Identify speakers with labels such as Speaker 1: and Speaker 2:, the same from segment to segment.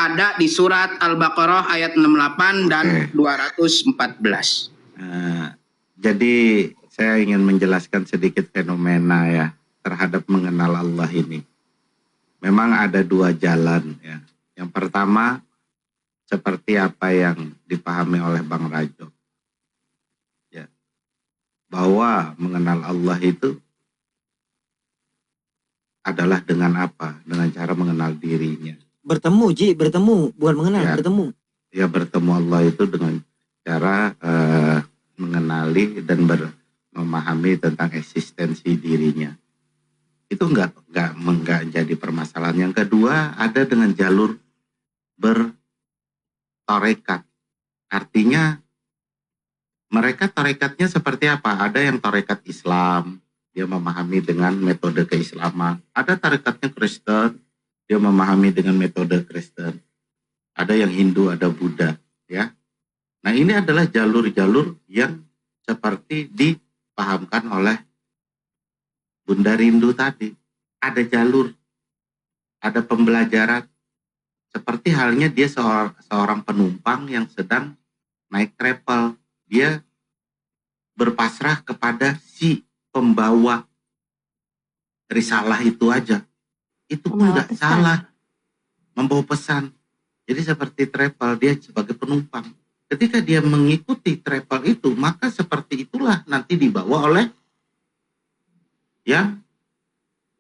Speaker 1: ada di surat Al-Baqarah ayat 68 dan 214.
Speaker 2: Jadi saya ingin menjelaskan sedikit fenomena ya terhadap mengenal Allah ini. Memang ada dua jalan ya. Yang pertama seperti apa yang dipahami oleh Bang Rajo. Ya. Bahwa mengenal Allah itu adalah dengan apa? Dengan cara mengenal dirinya.
Speaker 3: Bertemu, Ji, bertemu, bukan mengenal,
Speaker 2: Ya,
Speaker 3: bertemu.
Speaker 2: Ya, bertemu Allah itu dengan cara mengenali dan memahami tentang eksistensi dirinya. Itu enggak jadi permasalahan. Yang kedua ada dengan jalur bertarekat. Artinya mereka tarekatnya seperti apa? Ada yang tarekat Islam, dia memahami dengan metode keislaman. Ada tarekatnya Kristen, dia memahami dengan metode Kristen. Ada yang Hindu, ada Buddha, ya. Nah, ini adalah jalur-jalur yang seperti dipahamkan oleh Bunda Rindu tadi. Ada jalur, ada pembelajaran. Seperti halnya dia seorang penumpang yang sedang naik travel. Dia berpasrah kepada si pembawa risalah itu aja. Itu pun nggak salah. Membawa pesan. Jadi seperti travel, dia sebagai penumpang. Ketika dia mengikuti travel itu, maka seperti itulah nanti dibawa oleh yang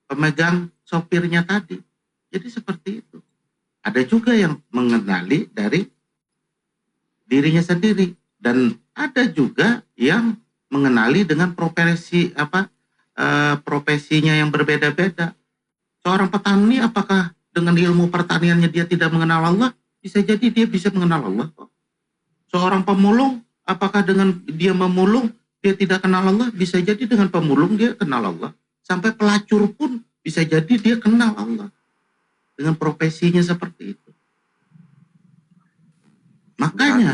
Speaker 2: pemegang sopirnya tadi. Jadi seperti itu. Ada juga yang mengenali dari dirinya sendiri. Dan ada juga yang mengenali dengan profesinya yang berbeda-beda. Seorang petani apakah dengan ilmu pertaniannya dia tidak mengenal Allah? Bisa jadi dia bisa mengenal Allah kok. Seorang pemulung apakah dengan dia memulung dia tidak kenal Allah? Bisa jadi dengan pemulung dia kenal Allah. Sampai pelacur pun bisa jadi dia kenal Allah. Dengan profesinya seperti itu. Makanya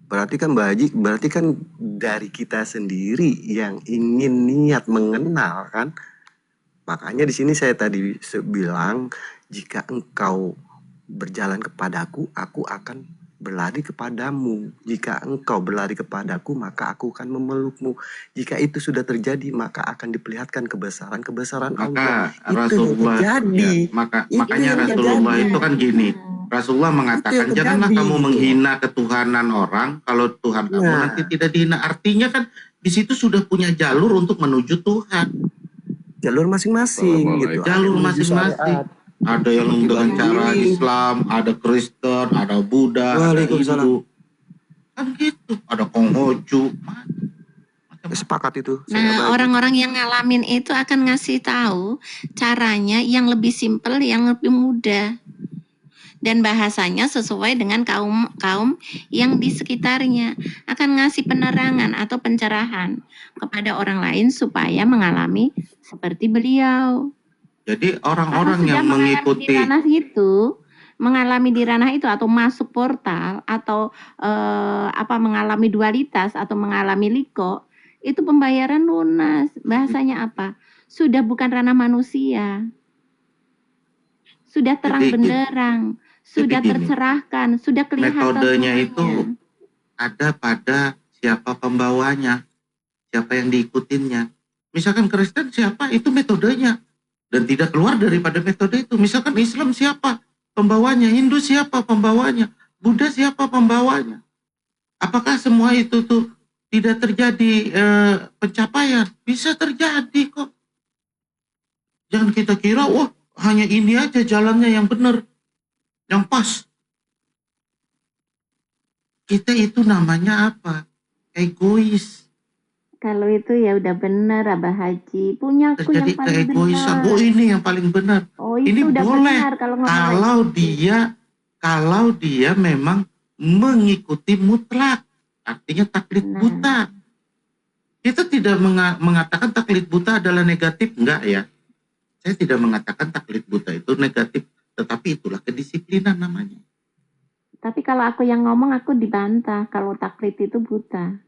Speaker 4: berarti kan Mbak Haji, berarti kan dari kita sendiri yang ingin niat mengenal kan. Makanya di sini saya tadi bilang, jika engkau berjalan kepadaku, aku akan berlari kepadamu. Jika engkau berlari kepadaku, maka aku akan memelukmu. Jika itu sudah terjadi, maka akan diperlihatkan kebesaran Allah. Itu yang terjadi.
Speaker 2: Makanya Rasulullah itu kan gini. Rasulullah mengatakan, janganlah kamu menghina ketuhanan orang kalau Tuhan kamu nanti tidak dihina. Artinya kan di situ sudah punya jalur untuk menuju Tuhan.
Speaker 4: Jalur masing-masing gitu.
Speaker 2: Jalur masing-masing. Ada yang dengan cara Islam, ada Kristen, ada Buddha, ada Hindu. Kan gitu. Ada Konghucu.
Speaker 4: Sepakat itu.
Speaker 5: Nah, orang-orang yang ngalamin itu akan ngasih tahu caranya yang lebih simpel, yang lebih mudah. Dan bahasanya sesuai dengan kaum yang di sekitarnya. Akan ngasih penerangan atau pencerahan kepada orang lain supaya mengalami seperti beliau.
Speaker 2: Jadi orang-orang yang mengikuti
Speaker 5: mengalami di ranah itu atau masuk portal atau mengalami dualitas atau mengalami liko, itu pembayaran lunas. Bahasanya apa? Sudah bukan ranah manusia. Sudah terang benderang, sudah tercerahkan, sudah kelihatan.
Speaker 2: Metodenya itu ada pada siapa pembawanya, siapa yang diikutinnya. Misalkan Kristen siapa, itu metodenya. Dan tidak keluar daripada metode itu. Misalkan Islam siapa pembawanya, Hindu siapa pembawanya, Buddha siapa pembawanya. Apakah semua itu tuh tidak terjadi pencapaian? Bisa terjadi kok. Jangan kita kira, wah hanya ini aja jalannya yang benar, yang pas. Kita itu namanya apa? Egois.
Speaker 5: Kalau itu ya udah benar, Abah Haji. Punya aku yang paling benar.
Speaker 2: Oh, ini yang paling benar.
Speaker 5: Oh,
Speaker 2: ini
Speaker 5: udah
Speaker 2: boleh
Speaker 5: benar
Speaker 2: kalau dia memang mengikuti mutlak. Artinya taklid buta. Kita tidak mengatakan taklid buta adalah negatif, enggak ya. Saya tidak mengatakan taklid buta itu negatif, tetapi itulah kedisiplinan namanya.
Speaker 5: Tapi kalau aku yang ngomong aku dibantah kalau taklid itu buta.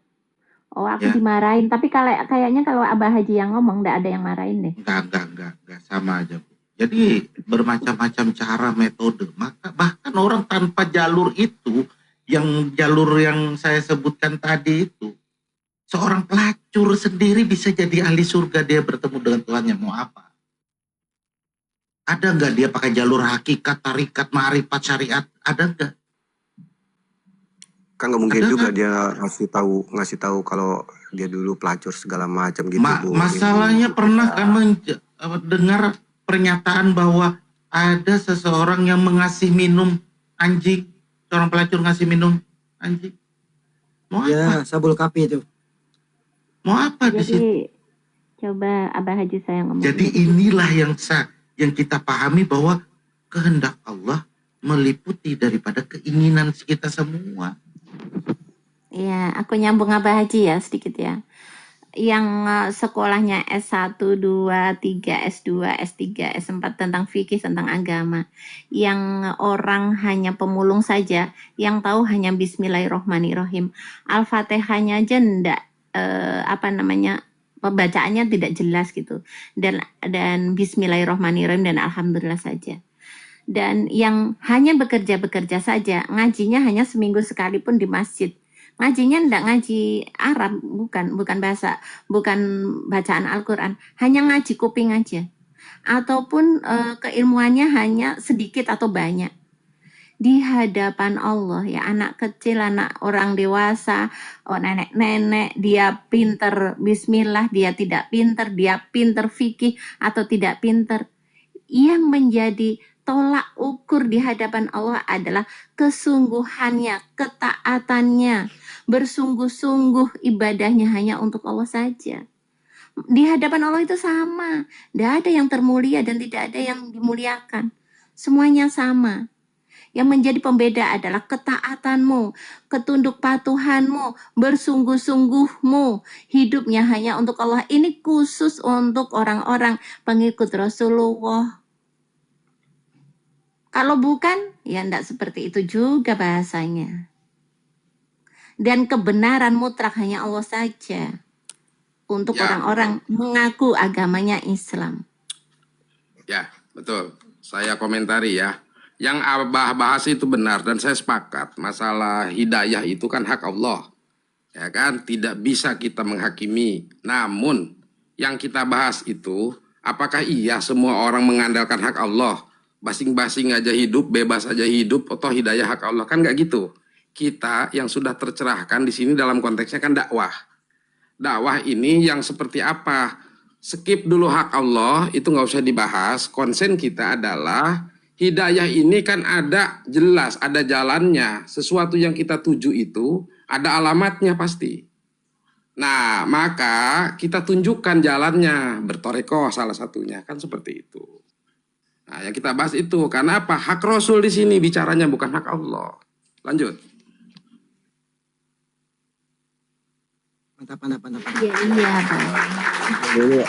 Speaker 5: Oh, aku dimarahin. Tapi kayaknya kalau Abah Haji yang ngomong, enggak ada yang marahin deh.
Speaker 2: Enggak. Sama aja, Bu. Jadi bermacam-macam cara, metode. Maka bahkan orang tanpa jalur itu, jalur yang saya sebutkan tadi itu, seorang pelacur sendiri bisa jadi ahli surga, dia bertemu dengan Tuhannya. Mau apa? Ada nggak dia pakai jalur hakikat, tarikat, ma'rifat, syariat? Ada nggak?
Speaker 4: Kan nggak mungkin
Speaker 2: Ada
Speaker 4: juga
Speaker 2: nggak?
Speaker 4: dia ngasih tahu kalau dia dulu pelacur segala macam gitu, Bu.
Speaker 2: Masalahnya pernah kan dengar pernyataan bahwa ada seseorang yang mengasih minum anjing, seorang pelacur ngasih minum anjing. Mau apa?
Speaker 3: Ya, sabul kapi itu.
Speaker 2: Mau apa di situ?
Speaker 5: Jadi coba Abah Haji saya ngomong.
Speaker 2: Jadi inilah yang kita pahami bahwa kehendak Allah meliputi daripada keinginan kita semua.
Speaker 5: Iya, aku nyambung Abah Haji ya sedikit ya. Yang sekolahnya S1, 2, 3, S2, S3, S4 tentang fikih, tentang agama. Yang orang hanya pemulung saja, yang tahu hanya Bismillahirrohmanirrohim. Al-Fatihahnya aja ndak, pembacaannya tidak jelas gitu. Dan Bismillahirrohmanirrohim dan Alhamdulillah saja. Dan yang hanya bekerja saja, ngajinya hanya seminggu sekali pun di masjid. Ngajinya ndak ngaji Arab, bukan bacaan Al-Quran, hanya ngaji kuping aja. Ataupun keilmuannya hanya sedikit atau banyak. Di hadapan Allah ya, anak kecil, anak orang dewasa, nenek-nenek, dia pinter bismillah, dia tidak pinter, dia pinter fikih atau tidak pinter. Yang menjadi tolak ukur di hadapan Allah adalah kesungguhannya, ketaatannya, bersungguh-sungguh ibadahnya hanya untuk Allah saja. Di hadapan Allah itu sama, tidak ada yang termulia dan tidak ada yang dimuliakan, semuanya sama. Yang menjadi pembeda adalah ketaatanmu, ketunduk patuhanmu, bersungguh-sungguhmu, hidupnya hanya untuk Allah. Ini khusus untuk orang-orang pengikut Rasulullah. Kalau bukan, ya enggak seperti itu juga bahasanya. Dan kebenaran mutlak hanya Allah saja. Untuk
Speaker 1: Ya.
Speaker 5: orang-orang mengaku agamanya Islam.
Speaker 1: Ya, betul. Saya komentari ya. Yang Abah bahas itu benar dan saya sepakat. Masalah hidayah itu kan hak Allah. Ya kan, tidak bisa kita menghakimi. Namun yang kita bahas itu, apakah iya semua orang mengandalkan hak Allah? Basing-basing aja hidup, bebas aja hidup, atau hidayah hak Allah? Kan nggak gitu. Kita yang sudah tercerahkan di sini dalam konteksnya kan dakwah. Dakwah ini yang seperti apa? Skip dulu hak Allah, itu nggak usah dibahas. Konsen kita adalah hidayah ini kan ada jelas, ada jalannya. Sesuatu yang kita tuju itu ada alamatnya pasti. Nah, maka kita tunjukkan jalannya, bertorekoh salah satunya, kan seperti itu. Nah, yang kita bahas itu, karena apa? Hak Rasul di sini bicaranya bukan hak Allah. Lanjut.
Speaker 3: Mantap.
Speaker 5: Iya, Bang.
Speaker 4: Dulu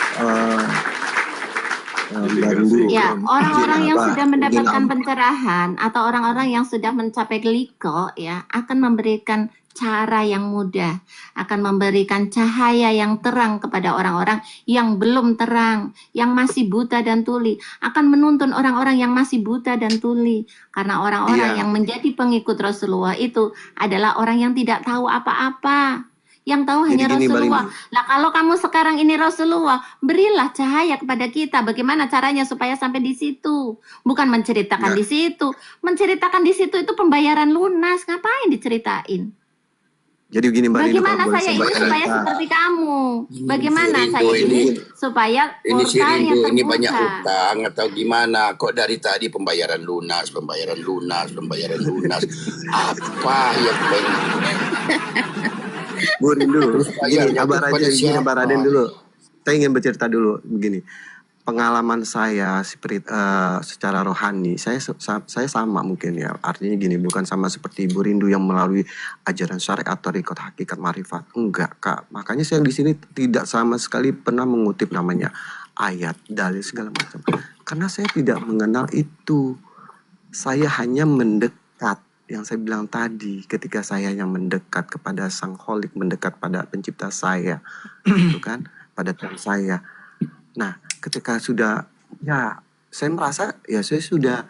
Speaker 5: Ya, orang-orang yang sudah mendapatkan
Speaker 4: izin
Speaker 5: pencerahan atau orang-orang yang sudah mencapai liko ya akan memberikan cara yang mudah, akan memberikan cahaya yang terang kepada orang-orang yang belum terang, yang masih buta dan tuli, akan menuntun orang-orang yang masih buta dan tuli. Karena orang-orang
Speaker 4: Iya.
Speaker 5: yang menjadi pengikut Rasulullah itu adalah orang yang tidak tahu apa-apa. Yang tahu
Speaker 4: Jadi
Speaker 5: hanya
Speaker 4: gini, Mbak
Speaker 5: Rasulullah.
Speaker 4: Rindu.
Speaker 5: Nah, kalau kamu sekarang ini Rasulullah, berilah cahaya kepada kita. Bagaimana caranya supaya sampai di situ? Bukan menceritakan
Speaker 4: Nah.
Speaker 5: di situ. Menceritakan di situ itu pembayaran lunas. Ngapain diceritain?
Speaker 4: Jadi begini Mbak Rindu,
Speaker 5: Bagaimana
Speaker 4: kalau boleh
Speaker 5: saya ini
Speaker 4: saya
Speaker 5: supaya
Speaker 4: cerita.
Speaker 5: seperti kamu? Bagaimana
Speaker 6: Rindu
Speaker 5: saya ini
Speaker 6: ini-
Speaker 5: supaya
Speaker 6: Ini si
Speaker 5: portalnya
Speaker 6: Rindu ini banyak
Speaker 5: terbuka?
Speaker 6: utang atau gimana? Kok dari tadi pembayaran lunas. Apa yang
Speaker 4: Bu Rindu,
Speaker 6: Terus bayar
Speaker 4: gini, sabar
Speaker 6: kepada
Speaker 4: aja, gini
Speaker 6: siapa?
Speaker 4: Pak Raden dulu. Saya ingin bercerita dulu, begini. Pengalaman saya secara rohani, saya sama mungkin ya. Artinya gini, bukan sama seperti Ibu Rindu yang melalui ajaran syariat atau rikot hakikat marifat. Enggak, Kak. Makanya saya di sini tidak sama sekali pernah mengutip namanya ayat, dalil segala macam. Karena saya tidak mengenal itu. Saya hanya mendekat. Yang saya bilang tadi, ketika saya yang mendekat kepada Sang Kholik, mendekat pada pencipta saya, gitu kan, pada Tuhan saya. Nah, ketika sudah, ya saya merasa ya saya sudah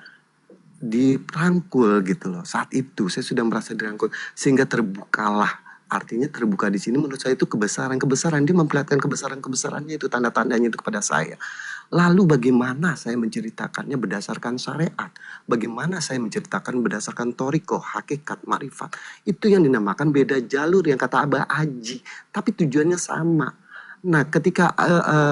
Speaker 4: dirangkul gitu loh. Saat itu saya sudah merasa dirangkul sehingga terbukalah. Artinya terbuka di sini menurut saya itu kebesaran dia memperlihatkan kebesarannya itu tanda-tandanya itu kepada saya. Lalu bagaimana saya menceritakannya berdasarkan syariat? Bagaimana saya menceritakan berdasarkan toriko, hakikat, marifat? Itu yang dinamakan beda jalur yang kata Abah Aji. Tapi tujuannya sama. Nah ketika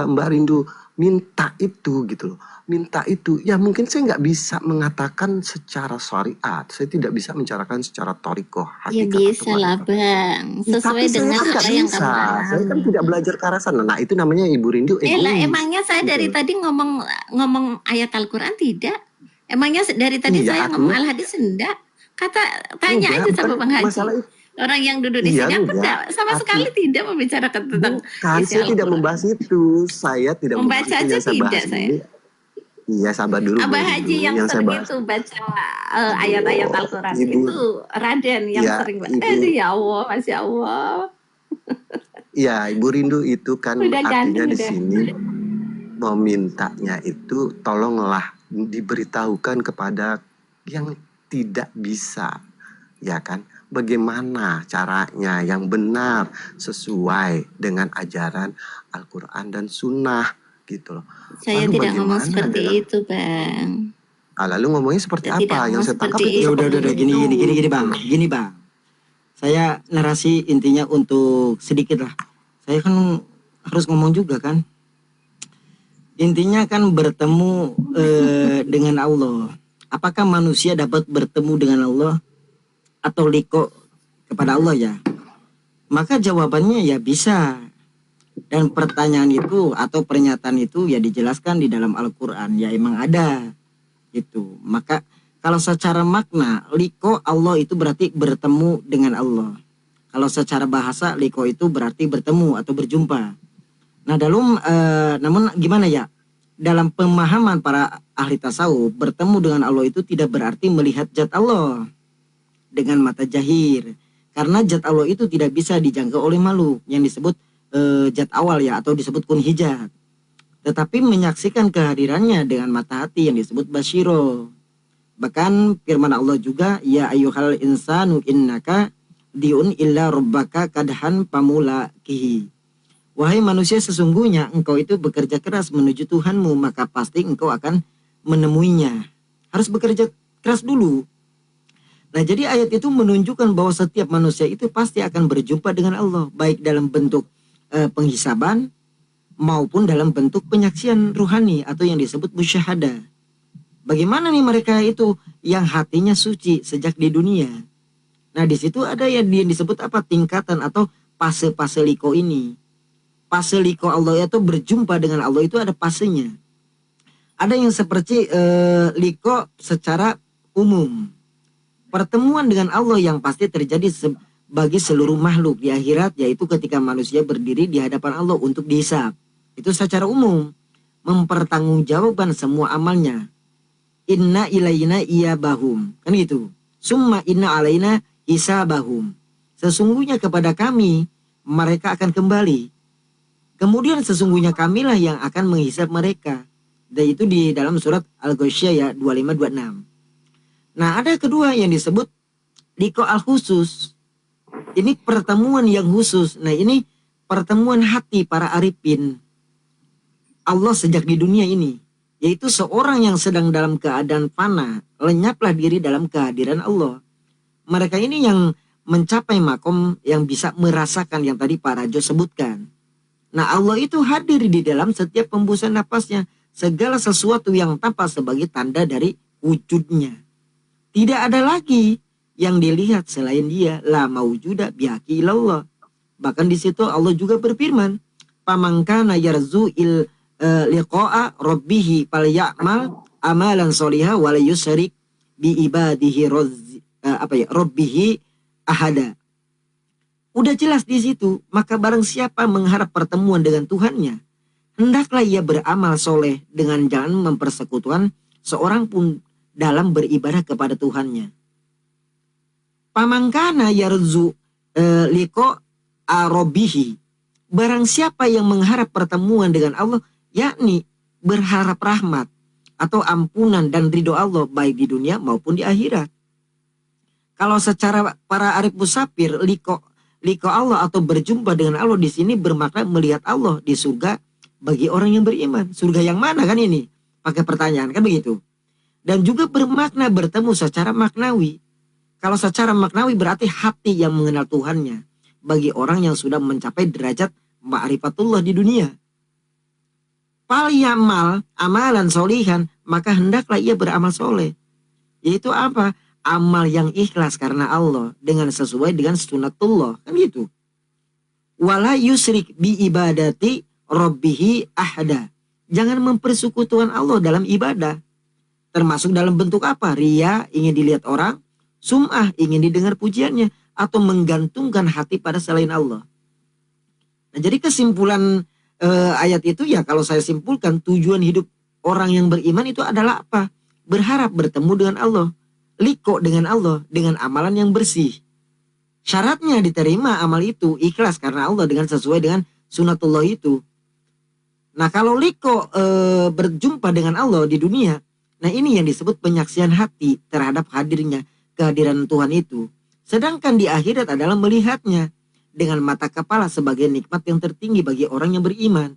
Speaker 4: Mbak Rindu minta itu gitu loh. Minta itu, ya mungkin saya nggak bisa mengatakan secara syariat. Saya tidak bisa membicarakan secara toriko,
Speaker 5: Ya
Speaker 4: hakikat
Speaker 5: bisa
Speaker 4: atau
Speaker 5: lah
Speaker 4: marifat.
Speaker 5: Bang,
Speaker 4: Ya,
Speaker 5: sesuai
Speaker 4: tapi saya
Speaker 5: dengan
Speaker 4: kan nggak
Speaker 5: apa yang
Speaker 4: bisa.
Speaker 5: kamu
Speaker 4: Saya kan
Speaker 5: alami.
Speaker 4: tidak belajar ke arah sana. Nah itu namanya Ibu Rindu
Speaker 5: Lah
Speaker 4: egois.
Speaker 5: emangnya saya
Speaker 4: Gitu
Speaker 5: dari
Speaker 4: loh.
Speaker 5: tadi ngomong ayat Al-Quran tidak? Emangnya dari tadi
Speaker 4: Iya
Speaker 5: saya ngomong
Speaker 4: artinya
Speaker 5: Al-Hadis enggak? Tanya
Speaker 4: enggak,
Speaker 5: aja
Speaker 4: bukan
Speaker 5: sama Bang
Speaker 4: masalah
Speaker 5: Haji.
Speaker 4: itu.
Speaker 5: Orang yang duduk di
Speaker 4: Iya
Speaker 5: sini aku
Speaker 4: enggak.
Speaker 5: sama sekali
Speaker 4: Arti
Speaker 5: tidak membicarakan tentang
Speaker 4: bukan,
Speaker 5: isi
Speaker 4: saya tidak
Speaker 5: Al-Quran.
Speaker 4: membahas itu. Saya tidak membahas
Speaker 5: Membaca
Speaker 4: itu.
Speaker 5: aja
Speaker 4: Yang saya bahas
Speaker 5: tidak saya.
Speaker 4: ini, iya sabar dulu Bu
Speaker 5: Abah
Speaker 4: Rindu.
Speaker 5: Haji yang
Speaker 4: Yang saya
Speaker 5: sering
Speaker 4: bahas,
Speaker 5: itu baca ayat-ayat
Speaker 4: aduh,
Speaker 5: Al-Quran
Speaker 4: Ibu,
Speaker 5: itu Raden yang
Speaker 4: ya
Speaker 5: sering.
Speaker 4: Ibu,
Speaker 5: Aduh ya Allah, Masya Allah.
Speaker 4: ya Ibu Rindu itu kan
Speaker 5: Udah
Speaker 4: artinya
Speaker 5: ganteng
Speaker 4: di
Speaker 5: udah.
Speaker 4: sini memintanya itu tolonglah diberitahukan kepada yang tidak bisa, ya kan? Bagaimana caranya yang benar sesuai dengan ajaran Al-Quran dan Sunnah gitu loh.
Speaker 5: Saya
Speaker 4: Lalu
Speaker 5: tidak ngomong
Speaker 4: bagaimana
Speaker 5: seperti
Speaker 4: dengan
Speaker 5: itu, Bang.
Speaker 4: lalu ngomongnya seperti
Speaker 5: Saya tidak
Speaker 4: apa?
Speaker 5: ngomong
Speaker 4: Yang saya tangkap
Speaker 5: seperti
Speaker 4: itu
Speaker 3: Ya
Speaker 5: itu.
Speaker 4: seperti
Speaker 3: udah
Speaker 4: itu.
Speaker 3: gini Bang. Gini Bang. Saya narasi intinya untuk sedikit lah. Saya kan harus ngomong juga kan. Intinya kan bertemu dengan Allah. Apakah manusia dapat bertemu dengan Allah atau liko kepada Allah ya? Maka jawabannya ya bisa. Dan pertanyaan itu atau pernyataan itu ya dijelaskan di dalam Al-Quran. Ya emang ada gitu. Maka kalau secara makna liko Allah itu berarti bertemu dengan Allah. Kalau secara bahasa liko itu berarti bertemu atau berjumpa. Nah namun gimana ya? Dalam pemahaman para ahli tasawuf, bertemu dengan Allah itu tidak berarti melihat zat Allah dengan mata jahir. Karena zat Allah itu tidak bisa dijangkau oleh makhluk yang disebut zat awal ya atau disebut kun hijab. Tetapi menyaksikan kehadirannya dengan mata hati yang disebut basyiro. Bahkan firman Allah juga, ya ayyuhal insanu innaka diun illa rabbaka kadhan pamulakihi. Wahai manusia, sesungguhnya engkau itu bekerja keras menuju Tuhanmu, maka pasti engkau akan menemuinya. Harus bekerja keras dulu. Nah jadi ayat itu menunjukkan bahwa setiap manusia itu pasti akan berjumpa dengan Allah. Baik dalam bentuk penghisaban maupun dalam bentuk penyaksian ruhani atau yang disebut musyahadah. Bagaimana nih mereka itu yang hatinya suci sejak di dunia. Nah di situ ada yang disebut apa tingkatan atau fase-fase liko ini. Fase liko Allah itu berjumpa dengan Allah itu ada fasenya. Ada yang seperti liko secara umum. Pertemuan dengan Allah yang pasti terjadi bagi seluruh makhluk di akhirat, yaitu ketika manusia berdiri di hadapan Allah untuk dihisab. Itu secara umum mempertanggungjawabkan semua amalnya. Inna ilaina iyabahum, kan gitu. Summa inna alaina hisabahum. Sesungguhnya kepada kami mereka akan kembali. Kemudian sesungguhnya kamilah yang akan menghisab mereka. Dan itu di dalam surat Al-Ghasyiyah ya 25-26. Nah ada kedua yang disebut liko al-khusus. Ini pertemuan yang khusus. Nah ini pertemuan hati para arifin Allah sejak di dunia ini. Yaitu seorang yang sedang dalam keadaan fana, lenyaplah diri dalam kehadiran Allah. Mereka ini yang mencapai makom yang bisa merasakan yang tadi Pak Rajo sebutkan. Nah Allah itu hadir di dalam setiap hembusan napasnya. Segala sesuatu yang tampak sebagai tanda dari wujudnya. Tidak ada lagi yang dilihat selain dia. La maujuda bihaqi ilallah. Bahkan di situ Allah juga berfirman, "Pamangkana yarzu'il liqa'a rabbihi falya'mal amalan sholiha wa la yusyrik bi ibadihi rabbihi ahada." Udah jelas di situ, maka barang siapa mengharap pertemuan dengan Tuhannya, hendaklah ia beramal soleh dengan jangan mempersekutukan seorang pun dalam beribadah kepada Tuhannya. Pamangkana yarzu liko arobihi. Barang siapa yang mengharap pertemuan dengan Allah, yakni berharap rahmat, atau ampunan dan ridho Allah baik di dunia maupun di akhirat. Kalau secara para arif musafir, liko Allah atau berjumpa dengan Allah di sini bermakna melihat Allah di surga bagi orang yang beriman. Surga yang mana kan ini? Pakai pertanyaan kan begitu. Dan juga bermakna bertemu secara maknawi. Kalau secara maknawi berarti hati yang mengenal Tuhannya bagi orang yang sudah mencapai derajat ma'rifatullah di dunia. Fal yamal amalan solihan, maka hendaklah ia beramal soleh. Yaitu apa? Amal yang ikhlas karena Allah dengan sesuai dengan sunatullah, kan gitu. Wala yusrik bi ibadati rabbihi ahada. Jangan mempersekutukan Allah dalam ibadah. Termasuk dalam bentuk apa? Ria, ingin dilihat orang. Sum'ah, ingin didengar pujiannya. Atau menggantungkan hati pada selain Allah. Nah, jadi kesimpulan ayat itu ya, kalau saya simpulkan, tujuan hidup orang yang beriman itu adalah apa? Berharap bertemu dengan Allah. Liko dengan Allah. Dengan amalan yang bersih. Syaratnya diterima amal itu ikhlas karena Allah dengan sesuai dengan sunatullah itu. Nah, kalau liko berjumpa dengan Allah di dunia, nah ini yang disebut penyaksian hati terhadap kehadiran Tuhan itu. Sedangkan di akhirat adalah melihatnya dengan mata kepala sebagai nikmat yang tertinggi bagi orang yang beriman.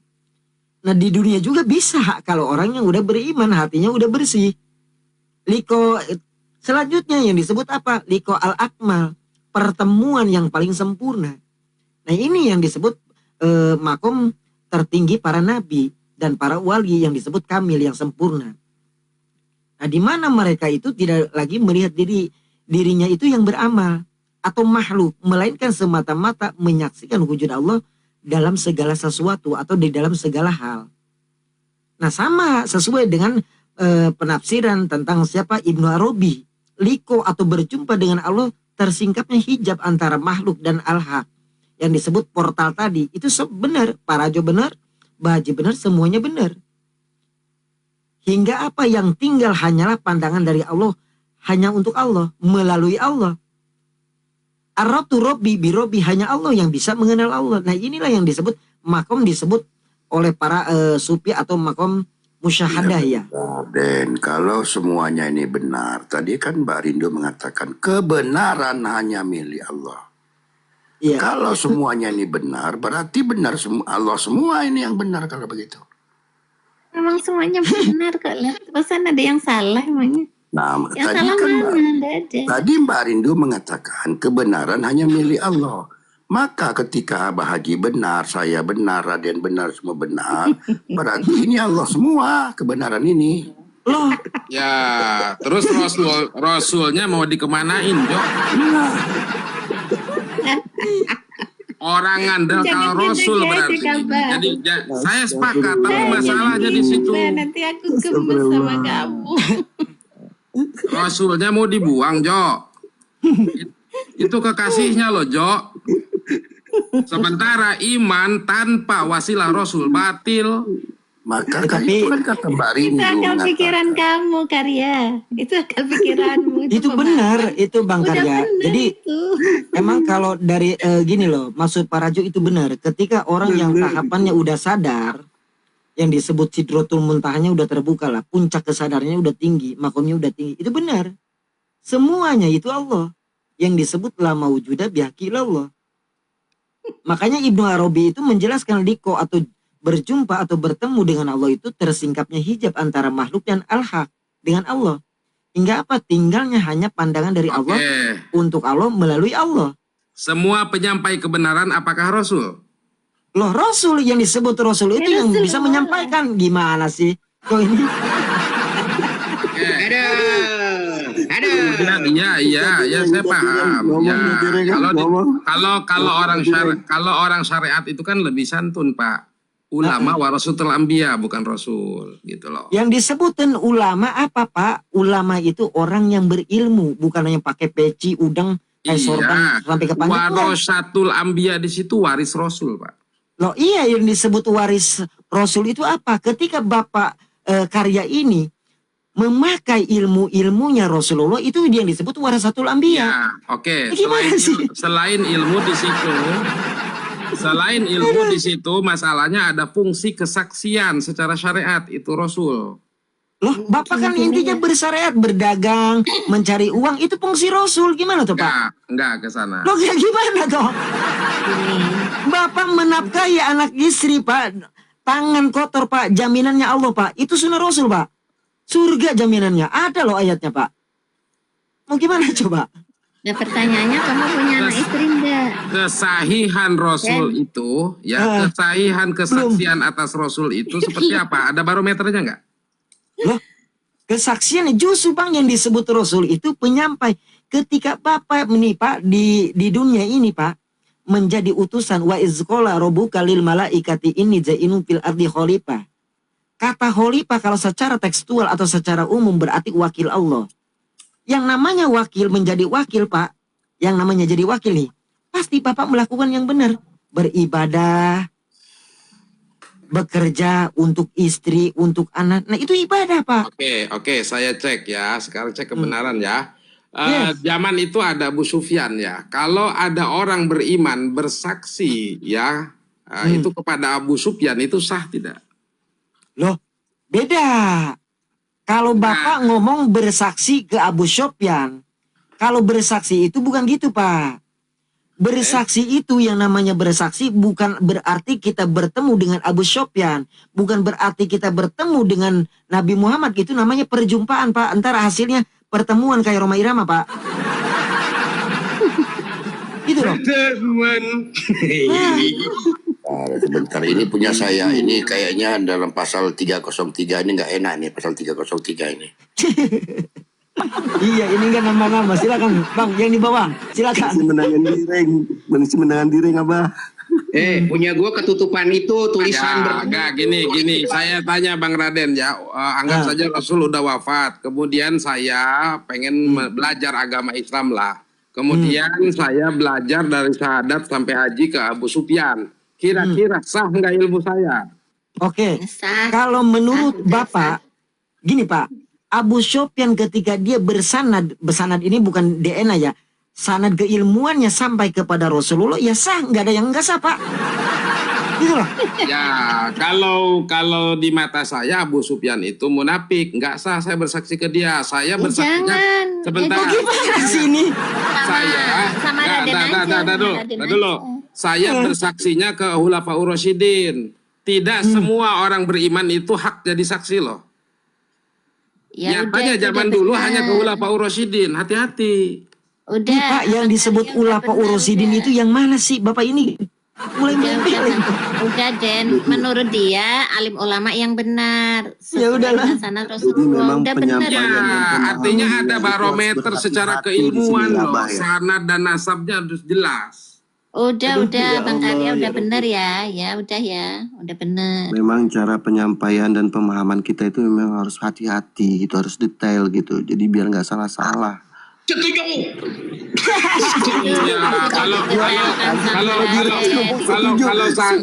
Speaker 3: Nah, di dunia juga bisa kalau orang yang udah beriman hatinya udah bersih. Liko selanjutnya yang disebut apa? Liko al-akmal, pertemuan yang paling sempurna. Nah, ini yang disebut makom tertinggi para nabi dan para wali yang disebut kamil, yang sempurna. Nah, di mana mereka itu tidak lagi melihat dirinya itu yang beramal atau makhluk, melainkan semata-mata menyaksikan wujud Allah dalam segala sesuatu atau di dalam segala hal. Nah, sama sesuai dengan penafsiran tentang siapa Ibnu Arabi. Liko atau berjumpa dengan Allah, tersingkapnya hijab antara makhluk dan al-haq. Yang disebut portal tadi, itu benar. Parajo benar, Bahaji benar, semuanya benar. Hingga apa yang tinggal hanyalah pandangan dari Allah, hanya untuk Allah, melalui Allah. Arrabtu Robbi birobi, hanya Allah yang bisa mengenal Allah. Nah, inilah yang disebut makom, disebut oleh para sufi atau makom musyahadah ya.
Speaker 6: Dan kalau semuanya ini benar, tadi kan Mbak Rindu mengatakan kebenaran hanya milik Allah.
Speaker 3: Iya.
Speaker 6: Kalau semuanya ini benar, berarti benar Allah semua ini yang benar kalau begitu.
Speaker 5: Memang semuanya benar kok. Pesan ada yang salah emangnya.
Speaker 6: Nah,
Speaker 5: Yang
Speaker 6: tadi
Speaker 5: salah
Speaker 6: kan
Speaker 5: mana? Nggak ada.
Speaker 6: tadi Mbak Rindu mengatakan kebenaran hanya milik Allah. Maka ketika Abah Haji benar, saya benar, Raden benar, semua benar, berarti ini Allah semua kebenaran ini.
Speaker 3: Loh,
Speaker 1: Ya, terus Rasulnya mau dikemanain, Jo? Orang ngandel kalau
Speaker 5: Jangan
Speaker 1: Rasul
Speaker 5: gitu aja,
Speaker 1: berarti.
Speaker 5: Kabar.
Speaker 1: Jadi saya sepakat, tapi masalahnya di situ.
Speaker 5: Nanti aku gemes sama kamu.
Speaker 1: Rasulnya mau dibuang, Jo. Itu kekasihnya loh, Jo. Sementara iman tanpa wasilah Rasul batil.
Speaker 6: Maka
Speaker 3: Tapi-
Speaker 6: itu kan kata Mbak Rindu
Speaker 5: Itu akal
Speaker 6: mengatakan.
Speaker 5: pikiran kamu, Karya. Itu akal pikiranmu.
Speaker 3: itu benar, itu Bang
Speaker 5: Udah
Speaker 3: Karya.
Speaker 5: benar
Speaker 3: Jadi
Speaker 5: itu.
Speaker 3: emang kalau dari gini loh, maksud Pak Rajo itu benar. Ketika orang yang tahapannya udah sadar, yang disebut sidrotul muntahanya udah terbuka lah, puncak kesadarannya udah tinggi, makomnya udah tinggi, itu benar. Semuanya itu Allah. Yang disebut la maujuda bihaqilallah. Makanya Ibnu Arabi itu menjelaskan liko atau berjumpa atau bertemu dengan Allah itu tersingkapnya hijab antara makhluk dan al-haq dengan Allah. Hingga apa? Tinggalnya hanya pandangan dari Allah
Speaker 1: Oke.
Speaker 3: untuk Allah melalui Allah.
Speaker 1: Semua penyampai kebenaran apakah Rasul?
Speaker 3: Loh, Rasul yang disebut Rasul itu
Speaker 5: Ya,
Speaker 3: yang
Speaker 5: Rasul.
Speaker 3: bisa menyampaikan. Gimana sih? Kok ini?
Speaker 1: Iya, saya paham. Ya, kalau orang syariat itu kan lebih santun, Pak. Ulama warasatul anbiya, bukan rasul, gitu loh.
Speaker 3: Yang disebutin ulama apa, Pak? Ulama itu orang yang berilmu, bukan yang pakai peci, udang, sorban sampai ke panjang.
Speaker 1: Warasatul anbiya di situ waris rasul, Pak.
Speaker 3: Loh, iya, yang disebut waris Rasul itu apa? Ketika Bapak karya ini memakai ilmu-ilmunya Rasulullah, itu yang disebut warasatul anbiya.
Speaker 1: Ya, oke.
Speaker 3: Gimana sih?
Speaker 1: Selain ilmu di situ, masalahnya ada fungsi kesaksian secara syariat, itu rasul.
Speaker 3: Loh, Bapak kan intinya bersyariat, berdagang, mencari uang, itu fungsi Rasul. Gimana tuh, Pak?
Speaker 1: Enggak ke sana.
Speaker 3: Loh, kayak gimana toh?
Speaker 5: Gini.
Speaker 3: Bapak menafkahi anak istri, Pak. Tangan kotor, Pak. Jaminannya Allah, Pak. Itu sunnah Rasul, Pak. Surga jaminannya. Ada loh ayatnya, Pak. Mau gimana coba?
Speaker 5: Nah pertanyaannya, kamu punya anak istri enggak?
Speaker 1: Kesahihan Rasul itu, ya, kesahihan kesaksian atas Rasul itu seperti apa? Ada barometernya enggak?
Speaker 3: Loh, kesaksian justru Bang yang disebut Rasul itu penyampai. Ketika Bapak nih Pak di dunia ini Pak menjadi utusan wa izqala rabbuka lil malaikati inni ja'ilun fil ardi khalifah. Kata khalifah kalau secara tekstual atau secara umum berarti wakil Allah. Yang namanya wakil menjadi wakil Pak, yang namanya jadi wakil nih, pasti Bapak melakukan yang benar, beribadah, bekerja untuk istri, untuk anak. Nah itu ibadah Pak.
Speaker 1: Oke, saya cek ya. Sekarang cek kebenaran ya.
Speaker 3: Yes.
Speaker 1: Zaman itu ada Abu Sufyan ya. Kalau ada orang beriman bersaksi ya, itu kepada Abu Sufyan itu sah tidak?
Speaker 3: Loh, beda. Kalau Bapak ngomong bersaksi ke Abu Sufyan, kalau bersaksi itu bukan gitu Pak. Bersaksi itu yang namanya bersaksi bukan berarti kita bertemu dengan Abu Sufyan, bukan berarti kita bertemu dengan Nabi Muhammad, itu namanya perjumpaan Pak. Antara hasilnya pertemuan kayak Roma Irama Pak. Gitu loh.
Speaker 1: Pertemuan.
Speaker 6: Sebentar, ini punya saya. Ini kayaknya dalam pasal 303 ini nggak enak nih, pasal 303 ini.
Speaker 3: Iya, ini kan nama-nama. Silakan Bang, yang di bawah. Silakan.
Speaker 4: Mengisi menangan direng Abah.
Speaker 7: Punya gua ketutupan itu tulisan
Speaker 1: Enggak, gini. Saya tanya Bang Raden ya. Anggap saja Rasul udah wafat. Kemudian saya pengen belajar agama Islam lah. Kemudian saya belajar dari syahadat sampai haji ke Abu Sufyan. Kira-kira sah nggak ilmu saya?
Speaker 3: Oke.
Speaker 5: Sah.
Speaker 3: Kalau menurut Bapak, gini Pak, Abu Sufyan ketika dia bersanad ini bukan DNA ya, sanad keilmuannya sampai kepada Rasulullah, ya sah, nggak ada yang nggak sah Pak. Gitu loh.
Speaker 1: Ya, kalau di mata saya Abu Sufyan itu munafik, nggak sah saya bersaksi ke dia. Saya bersaksinya
Speaker 5: Jangan.
Speaker 1: sebentar.
Speaker 3: Gimana sih ini?
Speaker 5: Sama Raden aja.
Speaker 1: Dulu. Saya bersaksinya ke Khulafaur Rasyidin. Tidak semua orang beriman itu hak jadi saksi loh.
Speaker 5: Ya udah,
Speaker 1: Nyatanya
Speaker 5: itu
Speaker 1: zaman
Speaker 5: udah
Speaker 1: dulu
Speaker 5: benar.
Speaker 1: hanya ke Khulafaur Rasyidin. Hati-hati.
Speaker 5: Udah.
Speaker 3: Ini Pak yang disebut ulama urosidin itu yang mana sih Bapak ini? Mulai
Speaker 5: Udah, udah Den, menurut dia alim ulama yang benar.
Speaker 3: Ya udahlah.
Speaker 5: Sana Rasulullah
Speaker 4: memang
Speaker 5: udah benar.
Speaker 1: Ya, artinya ada barometer secara keilmuan loh. Sanad dan nasabnya harus jelas.
Speaker 5: Udah
Speaker 4: ya
Speaker 5: Bang
Speaker 4: Allah,
Speaker 5: Karya udah
Speaker 4: ya
Speaker 5: benar ya udah benar.
Speaker 4: Memang cara penyampaian dan pemahaman kita itu memang harus hati-hati gitu, harus detail gitu. Jadi biar nggak salah-salah.
Speaker 7: Setuju.
Speaker 1: Ya,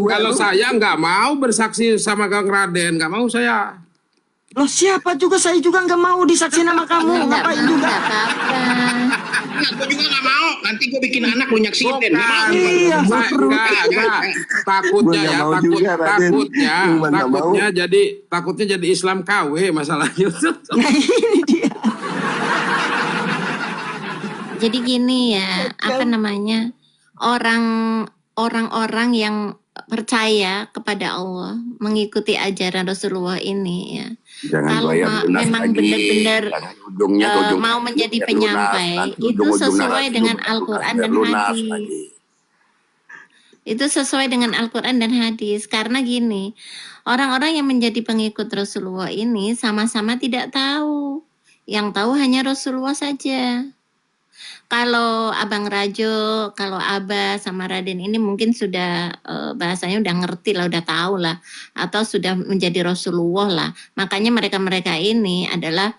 Speaker 1: kalau saya nggak mau bersaksi sama Kang Raden, nggak mau saya.
Speaker 3: Loh siapa juga, saya juga nggak mau disaksi nama kamu. Ngapain juga?
Speaker 5: Nggak apa-apa.
Speaker 7: Nah, gua juga nggak mau. Nanti gua bikin anak lu nyaksiin. Nggak mau.
Speaker 3: Iya.
Speaker 1: Enggak. Takutnya
Speaker 4: Gua nggak
Speaker 1: ya,
Speaker 4: mau juga, Raden. Gua nggak mau.
Speaker 1: takutnya jadi Islam KW masalahnya.
Speaker 3: Nah ini dia.
Speaker 5: Jadi gini ya, apa namanya? Orang-orang yang percaya kepada Allah, mengikuti ajaran Rasulullah ini ya.
Speaker 6: Jangan
Speaker 5: Kalau
Speaker 6: bayar lunas
Speaker 5: memang
Speaker 6: lagi.
Speaker 5: benar-benar
Speaker 6: Jangan ujungnya ke ujung
Speaker 5: mau
Speaker 6: lagi,
Speaker 5: menjadi
Speaker 6: biar
Speaker 5: penyampai,
Speaker 6: lunas. Nanti
Speaker 5: itu
Speaker 6: ujung-ujungnya
Speaker 5: sesuai
Speaker 6: lagi
Speaker 5: dengan
Speaker 6: lunas,
Speaker 5: Al-Quran
Speaker 6: biar
Speaker 5: dan
Speaker 6: lunas
Speaker 5: hadis.
Speaker 6: lagi.
Speaker 5: Itu sesuai dengan Al-Quran dan hadis. Karena gini, orang-orang yang menjadi pengikut Rasulullah ini sama-sama tidak tahu. Yang tahu hanya Rasulullah saja. Kalau Abang Rajo, kalau Abah sama Raden ini mungkin sudah bahasanya udah ngerti lah, udah tahu lah, atau sudah menjadi Rasulullah lah. Makanya mereka-mereka ini adalah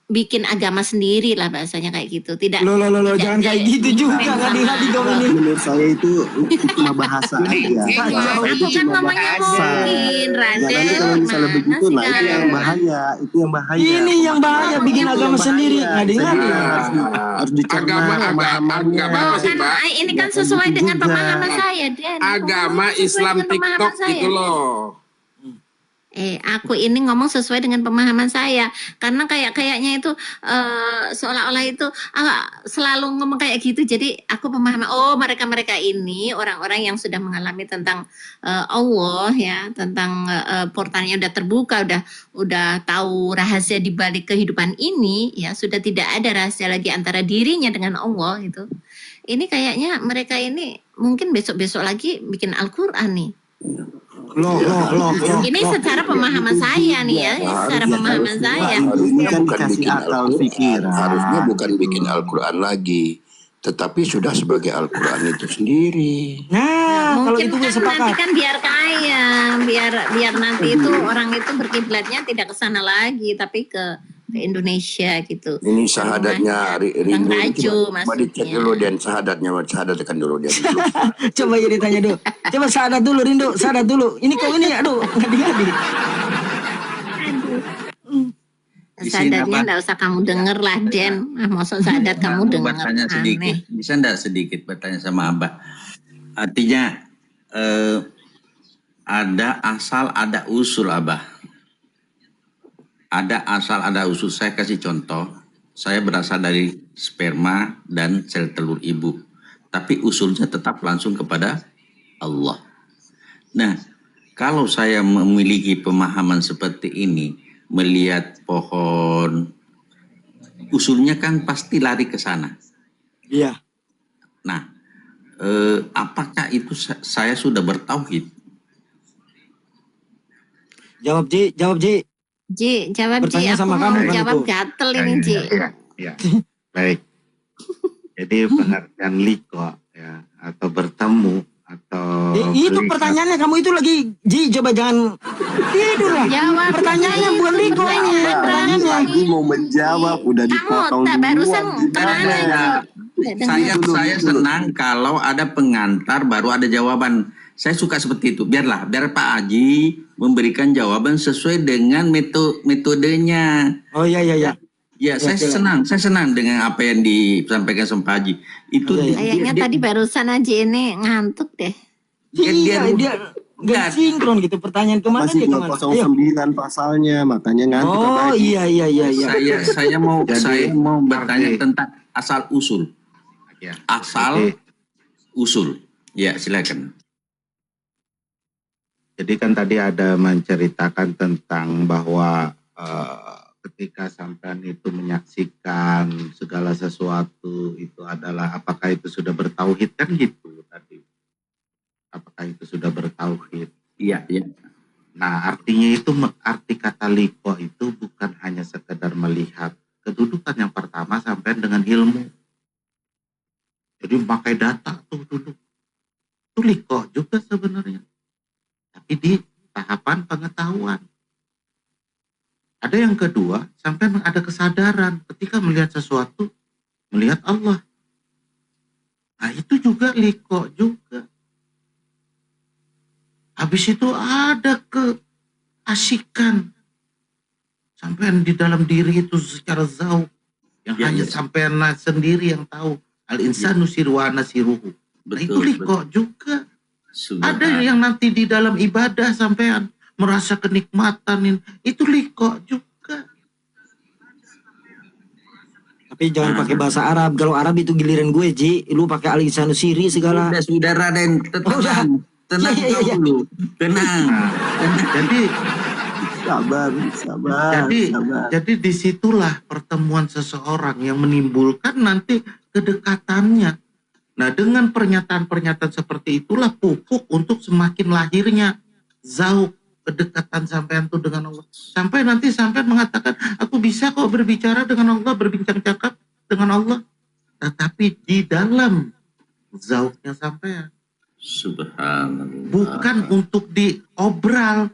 Speaker 5: bikin agama sendiri lah bahasanya kayak gitu. Tidak.
Speaker 3: Loh, jangan kayak gitu juga. Hati-hati dong ini.
Speaker 4: Menurut saya itu cuma bahasa aja.
Speaker 5: Aku kan ngomongnya mungkin
Speaker 4: Ya nanti
Speaker 5: Raden.
Speaker 4: kalau misalnya
Speaker 5: mana
Speaker 4: begitu,
Speaker 5: sih
Speaker 4: nah itu yang
Speaker 5: kalian?
Speaker 4: bahaya, itu yang bahaya.
Speaker 3: Ini yang bahaya bikin agama sendiri. Nggak dengar.
Speaker 4: Harus dicerna pemahamannya.
Speaker 1: Agama sih, Pak.
Speaker 5: Ini kan sesuai dengan pemahaman saya, Den.
Speaker 1: Agama
Speaker 5: Sesuai
Speaker 1: Islam
Speaker 5: dengan pemahaman
Speaker 1: TikTok
Speaker 5: saya.
Speaker 1: gitu loh.
Speaker 5: Aku ini ngomong sesuai dengan pemahaman saya, karena kayaknya itu seolah-olah itu selalu ngomong kayak gitu. Jadi aku pemahaman, oh mereka ini orang-orang yang sudah mengalami tentang Allah ya, tentang portalnya udah terbuka, udah tahu rahasia di balik kehidupan ini ya, sudah tidak ada rahasia lagi antara dirinya dengan Allah itu. Ini kayaknya mereka ini mungkin besok-besok lagi bikin Al-Qur'an nih.
Speaker 3: Loh.
Speaker 5: Ini secara pemahaman saya nih ya, secara pemahaman saya.
Speaker 6: Harusnya
Speaker 4: Kan
Speaker 6: bukan
Speaker 4: dikasih
Speaker 6: bikin
Speaker 4: akal
Speaker 6: Al-Quran,
Speaker 4: pikiran.
Speaker 6: harusnya bukan bikin Al-Quran lagi, tetapi sudah sebagai Al-Quran itu sendiri.
Speaker 3: Nah, kalau
Speaker 5: Mungkin
Speaker 3: itu gue
Speaker 5: kan nanti
Speaker 3: sepakat.
Speaker 5: kan biar kaya, biar nanti itu orang itu berkiblatnya tidak ke sana lagi, tapi ke Indonesia gitu.
Speaker 6: Ini sahadatnya
Speaker 5: Bang
Speaker 6: Rindu ini
Speaker 5: Raju
Speaker 6: coba dicek
Speaker 5: maksudnya.
Speaker 6: dulu dan sahadatkan dulu dan dulu.
Speaker 3: Coba jadi tanya dulu. Coba sadat dulu Rindu, sadat dulu. Ini kok ini aduh, ngadi-ngadi.
Speaker 5: Sadatnya enggak usah kamu denger lah, Den. Maksud sadat kamu denger.
Speaker 8: Bertanya sedikit,
Speaker 5: Aneh.
Speaker 8: bisa enggak sedikit bertanya sama Abah? Artinya ada asal ada usul, Abah. Ada asal ada usul. Saya kasih contoh. Saya berasal dari sperma dan sel telur ibu. Tapi usulnya tetap langsung kepada Allah. Nah, kalau saya memiliki pemahaman seperti ini, melihat pohon, usulnya kan pasti lari ke sana.
Speaker 3: Iya.
Speaker 8: Nah, apakah itu saya sudah bertauhid?
Speaker 3: Jawab Ji.
Speaker 5: Ji, jawab Ji.
Speaker 3: Bertanya
Speaker 5: Aku
Speaker 3: sama
Speaker 5: mau
Speaker 3: kamu kan
Speaker 5: jawab
Speaker 3: itu.
Speaker 5: gatel ini, Ji.
Speaker 2: Ya. Baik. Jadi pengertian liko ya, atau bertemu atau
Speaker 3: Itu
Speaker 2: melihat.
Speaker 3: pertanyaannya kamu itu lagi Ji, coba jangan tidur lah.
Speaker 5: Jawab
Speaker 3: Pertanyaannya
Speaker 5: Ji.
Speaker 3: bukan Liko ini.
Speaker 5: Pertanyaannya.
Speaker 3: Pertanyaannya.
Speaker 4: Lagi mau menjawab udah
Speaker 5: Kamu
Speaker 4: dipotong
Speaker 5: tak barusan
Speaker 4: duluan.
Speaker 5: kemana itu?
Speaker 8: Saya senang kalau ada pengantar baru ada jawaban. Saya suka seperti itu. Biar Pak Haji memberikan jawaban sesuai dengan metodenya.
Speaker 3: Oh iya.
Speaker 8: Ya, saya senang dengan apa yang disampaikan sama Pak Haji. Itu
Speaker 3: Iya, iya.
Speaker 5: Kayaknya tadi barusan aja ini ngantuk deh.
Speaker 3: Dia nggak sinkron gitu pertanyaan kemana
Speaker 4: Masih
Speaker 3: dia kemana. Ayo.
Speaker 4: 209 pasalnya, makanya ngantuk
Speaker 3: Oh
Speaker 4: Pak Haji.
Speaker 3: iya.
Speaker 8: Saya mau bertanya
Speaker 2: Oke.
Speaker 8: tentang asal usul.
Speaker 2: Ya.
Speaker 8: Asal usul. Ya, silakan.
Speaker 2: Jadi kan tadi ada menceritakan tentang bahwa ketika sampean itu menyaksikan segala sesuatu itu adalah apakah itu sudah bertauhid kan gitu tadi. Apakah itu sudah bertauhid?
Speaker 8: Iya.
Speaker 2: Nah artinya itu arti kata liko itu bukan hanya sekedar melihat kedudukan yang pertama sampean dengan ilmu. Jadi pakai data tuh duduk. Itu liko juga sebenarnya. Tapi di tahapan pengetahuan. Ada yang kedua, sampai ada kesadaran ketika melihat sesuatu, melihat Allah. Nah itu juga liko juga. Habis itu ada keasikan. Sampai di dalam diri itu secara zauq. Yang hanya sampai sendiri yang tahu. Al-insanu sirwana siruhu. Nah itu liko juga. Ada yang nanti di dalam ibadah sampean merasa kenikmatan itu liko juga.
Speaker 3: Tapi jangan pakai bahasa Arab. Kalau Arab itu giliran gue Ji, lu pakai al-insanu siri segala.
Speaker 8: Sudah Raden, tenang
Speaker 3: Iya.
Speaker 8: dulu. Tenang.
Speaker 2: Jadi
Speaker 4: Sabar.
Speaker 2: jadi disitulah pertemuan seseorang yang menimbulkan nanti kedekatannya. Nah dengan pernyataan-pernyataan seperti itulah pupuk untuk semakin lahirnya zauq kedekatan sampean tuh dengan Allah. Sampai nanti sampean mengatakan aku bisa kok berbicara dengan Allah, berbincang cakap dengan Allah. Tetapi di dalam zauqnya sampean.
Speaker 8: Subhanallah.
Speaker 2: Bukan untuk diobral.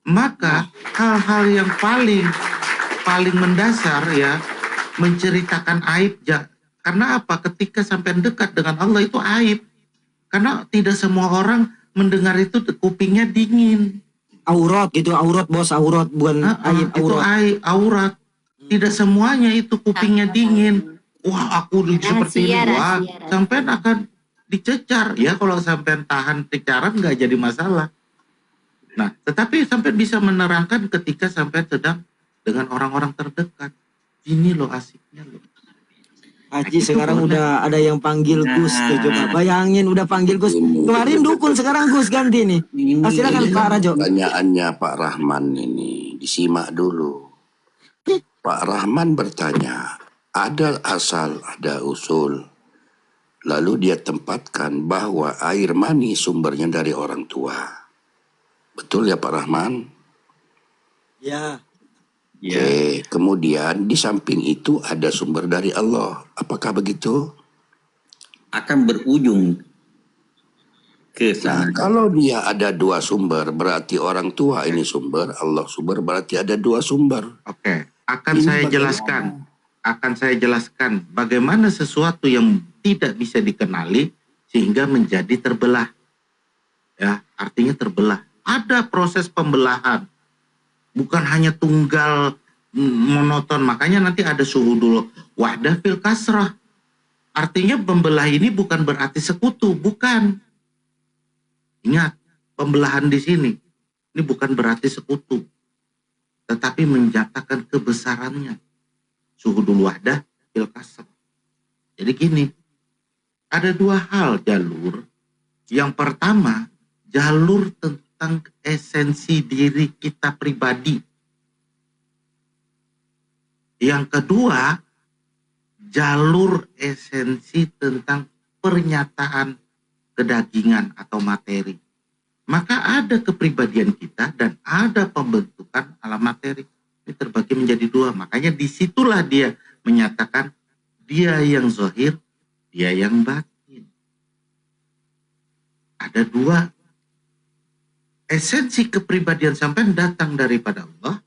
Speaker 2: Maka hal-hal yang paling mendasar ya menceritakan aib. Karena apa? Ketika sampai dekat dengan Allah itu aib. Karena tidak semua orang mendengar itu kupingnya dingin.
Speaker 3: Aurat gitu, aurat bos, aurat bukan aib,
Speaker 2: Itu
Speaker 3: aurat.
Speaker 2: aib, aurat. Tidak semuanya itu kupingnya dingin. Wah aku seperti ini. Wah
Speaker 5: rahasia.
Speaker 2: sampean akan dicecar. Ya kalau sampean tahan cecaran nggak jadi masalah. Nah, tetapi sampai bisa menerangkan ketika sampai sedang dengan orang-orang terdekat. Ini loh asiknya loh.
Speaker 3: Haji
Speaker 2: Itu
Speaker 3: sekarang
Speaker 2: boleh.
Speaker 3: udah ada yang panggil Gus tuh, coba bayangin udah panggil Gus. Kemarin dukun, sekarang Gus ganti nih. Ah, silakan
Speaker 6: Ini
Speaker 3: Pak Rajo.
Speaker 6: pertanyaannya Pak Rahman ini disimak dulu. Pak Rahman bertanya, ada asal, ada usul. Lalu dia tempatkan bahwa air mani sumbernya dari orang tua. Betul ya Pak Rahman?
Speaker 3: Ya,
Speaker 6: Oke, kemudian di samping itu ada sumber dari Allah. Apakah begitu?
Speaker 8: Akan berujung ke
Speaker 6: Nah,
Speaker 8: sana.
Speaker 6: kalau dia ada dua sumber, berarti orang tua ini sumber, Allah sumber, berarti ada dua sumber.
Speaker 2: Oke, akan
Speaker 6: Ini
Speaker 2: saya
Speaker 6: bagaimana?
Speaker 2: jelaskan. Akan saya jelaskan bagaimana sesuatu yang tidak bisa dikenali sehingga menjadi terbelah. Ya, artinya terbelah. Ada proses pembelahan. Bukan hanya tunggal monoton. Makanya nanti ada suhudul wahdah fil kasrah. Artinya pembelah ini bukan berarti sekutu, bukan. Ingat, pembelahan di sini ini bukan berarti sekutu, tetapi menyatakan kebesarannya. Suhudul wahdah fil kasrah. Jadi gini, ada dua hal jalur. Yang pertama, jalur tentang esensi diri kita pribadi. Yang kedua, jalur esensi tentang pernyataan kedagingan atau materi. Maka ada kepribadian kita dan ada pembentukan alam materi. Ini terbagi menjadi dua. Makanya disitulah dia menyatakan dia yang zahir, dia yang batin. Ada dua. Esensi kepribadian sampean datang daripada Allah,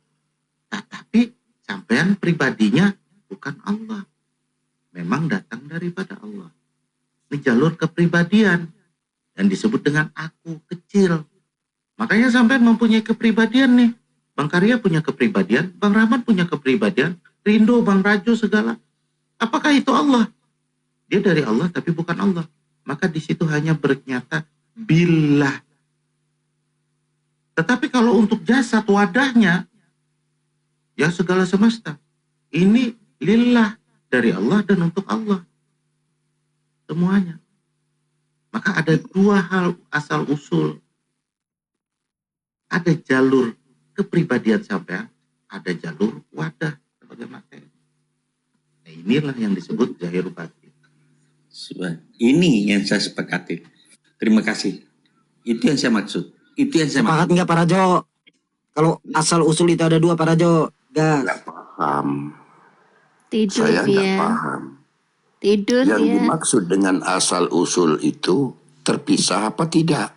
Speaker 2: tetapi sampean pribadinya bukan Allah. Memang datang daripada Allah. Ini jalur kepribadian yang disebut dengan aku kecil. Makanya sampean mempunyai kepribadian nih. Bang Karya punya kepribadian, Bang Rahman punya kepribadian, Rindo, Bang Rajo, segala. Apakah itu Allah? Dia dari Allah tapi bukan Allah. Maka di situ hanya bernyata billah. Tetapi kalau untuk jasad wadahnya, ya segala semesta. Ini lillah, dari Allah dan untuk Allah. Semuanya. Maka ada dua hal asal usul. Ada jalur kepribadian sampean, ada jalur wadah sebagai materi. Nah, inilah yang disebut zahir batin.
Speaker 8: Ini yang saya sepakati. Terima kasih. Itu yang saya maksud. Itu yang saya
Speaker 3: sepakat
Speaker 8: maksud.
Speaker 3: nggak Pak Rajo? Kalau asal usul itu ada dua Pak Rajo. Gas.
Speaker 6: Nggak paham.
Speaker 5: Tidur
Speaker 6: Saya nggak
Speaker 5: dia.
Speaker 6: paham.
Speaker 5: Tidur
Speaker 6: Yang
Speaker 5: dia.
Speaker 6: dimaksud dengan asal usul itu terpisah apa tidak?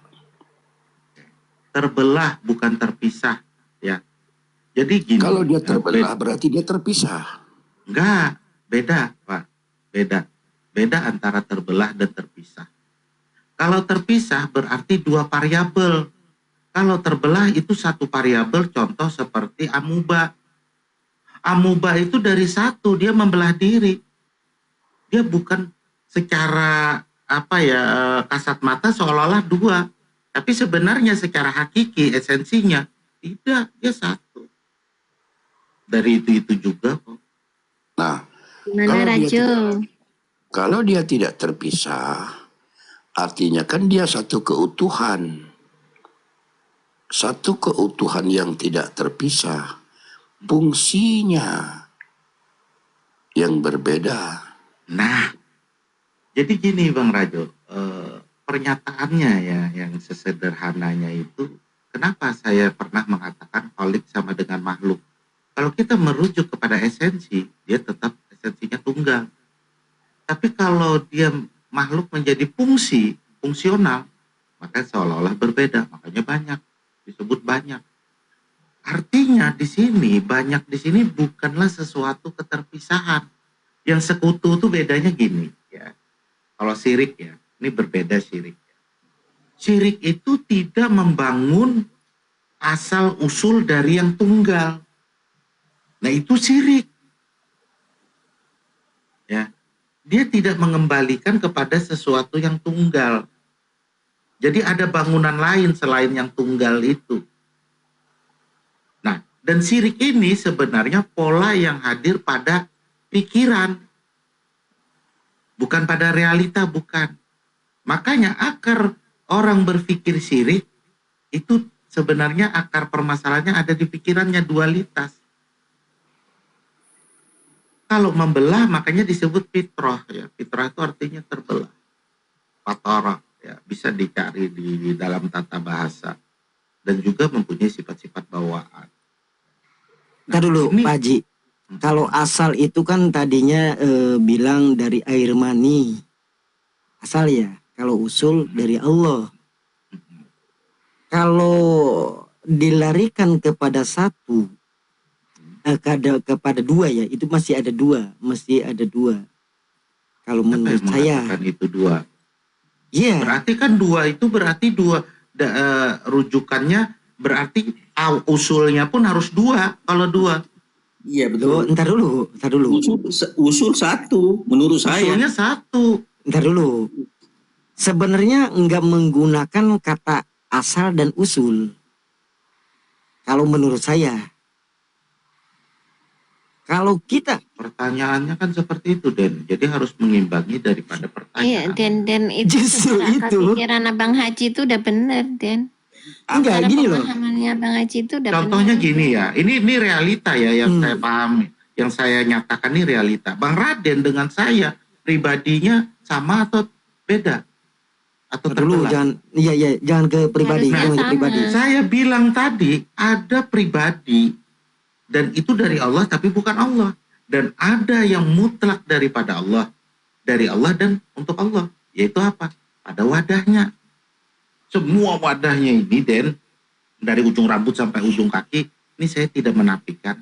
Speaker 2: Terbelah bukan terpisah, ya. Jadi gini.
Speaker 6: Kalau dia terbelah berarti dia terpisah.
Speaker 2: Enggak, beda Pak. Beda. Beda antara terbelah dan terpisah. Kalau terpisah berarti dua variabel. Kalau terbelah itu satu variabel, contoh seperti amuba. Amuba itu dari satu, dia membelah diri. Dia bukan secara kasat mata seolah-olah dua. Tapi sebenarnya secara hakiki, esensinya, tidak, dia satu. Dari itu juga kok.
Speaker 6: Nah,
Speaker 5: Gimana Rajo?
Speaker 6: kalau dia tidak terpisah, artinya kan dia satu keutuhan. Satu keutuhan yang tidak terpisah. Fungsinya yang berbeda.
Speaker 2: Nah, jadi gini Bang Rajo, pernyataannya ya yang sesederhananya itu, kenapa saya pernah mengatakan Khalik sama dengan makhluk? Kalau kita merujuk kepada esensi, dia tetap esensinya tunggal. Tapi kalau dia makhluk menjadi fungsional, maka seolah-olah berbeda, makanya banyak, disebut banyak. Artinya di sini, banyak di sini bukanlah sesuatu keterpisahan. Yang sekutu itu bedanya gini, ya. Kalau syirik ya, ini berbeda syirik. Syirik itu tidak membangun asal usul dari yang tunggal. Nah itu syirik. Ya, dia tidak mengembalikan kepada sesuatu yang tunggal. Jadi ada bangunan lain selain yang tunggal itu. Dan syirik ini sebenarnya pola yang hadir pada pikiran, bukan pada realita, bukan. Makanya akar orang berpikir syirik itu sebenarnya akar permasalahannya ada di pikirannya, dualitas. Kalau membelah makanya disebut fitrah ya. Fitrah itu artinya terbelah. Fatarah ya, bisa dicari di dalam tata bahasa dan juga mempunyai sifat-sifat bawaan.
Speaker 3: Ntar dulu
Speaker 2: ini-
Speaker 3: Pak Haji, kalau asal itu kan tadinya bilang dari air mani, asal ya. Kalau usul dari Allah. Kalau dilarikan kepada satu, kepada dua ya, itu masih ada dua, Kalau
Speaker 2: Siapa
Speaker 3: menurut
Speaker 2: yang
Speaker 3: saya,
Speaker 2: mengatakan itu dua?
Speaker 3: iya.
Speaker 2: Berarti kan dua itu berarti dua rujukannya berarti usulnya pun harus dua. Kalau dua
Speaker 8: Iya
Speaker 3: Loh,
Speaker 8: betul.
Speaker 3: ntar dulu,
Speaker 8: Usul satu menurut saya.
Speaker 2: usulnya satu.
Speaker 3: ntar dulu. Sebenarnya nggak menggunakan kata asal dan usul. Kalau menurut saya, kalau kita
Speaker 2: Pertanyaannya kan seperti itu, Den. Jadi harus mengimbangi daripada
Speaker 5: Iya,
Speaker 2: pertanyaan.
Speaker 5: dan itu
Speaker 3: Justru
Speaker 5: secara
Speaker 3: itu.
Speaker 5: pikiran Abang Haji itu udah bener, Den.
Speaker 3: enggak
Speaker 5: Cara
Speaker 3: gini loh.
Speaker 5: pemahamannya Abang Haji itu udah
Speaker 2: Contohnya
Speaker 5: bener.
Speaker 2: gini ya, ini realita ya yang
Speaker 3: Hmm.
Speaker 2: saya pahami, yang saya nyatakan ini realita. Bang Raden dengan saya pribadinya sama atau beda? Atau
Speaker 3: Dulu
Speaker 2: terbelah?
Speaker 3: jangan ke pribadi,
Speaker 5: Harusnya
Speaker 3: jangan ke
Speaker 5: sama.
Speaker 3: pribadi.
Speaker 2: Saya bilang tadi ada pribadi dan itu dari Allah tapi bukan Allah, dan ada yang mutlak daripada Allah, dari Allah dan untuk Allah, yaitu apa? Pada wadahnya. Semua wadahnya ini, Den, dari ujung rambut sampai ujung kaki, ini saya tidak menafikan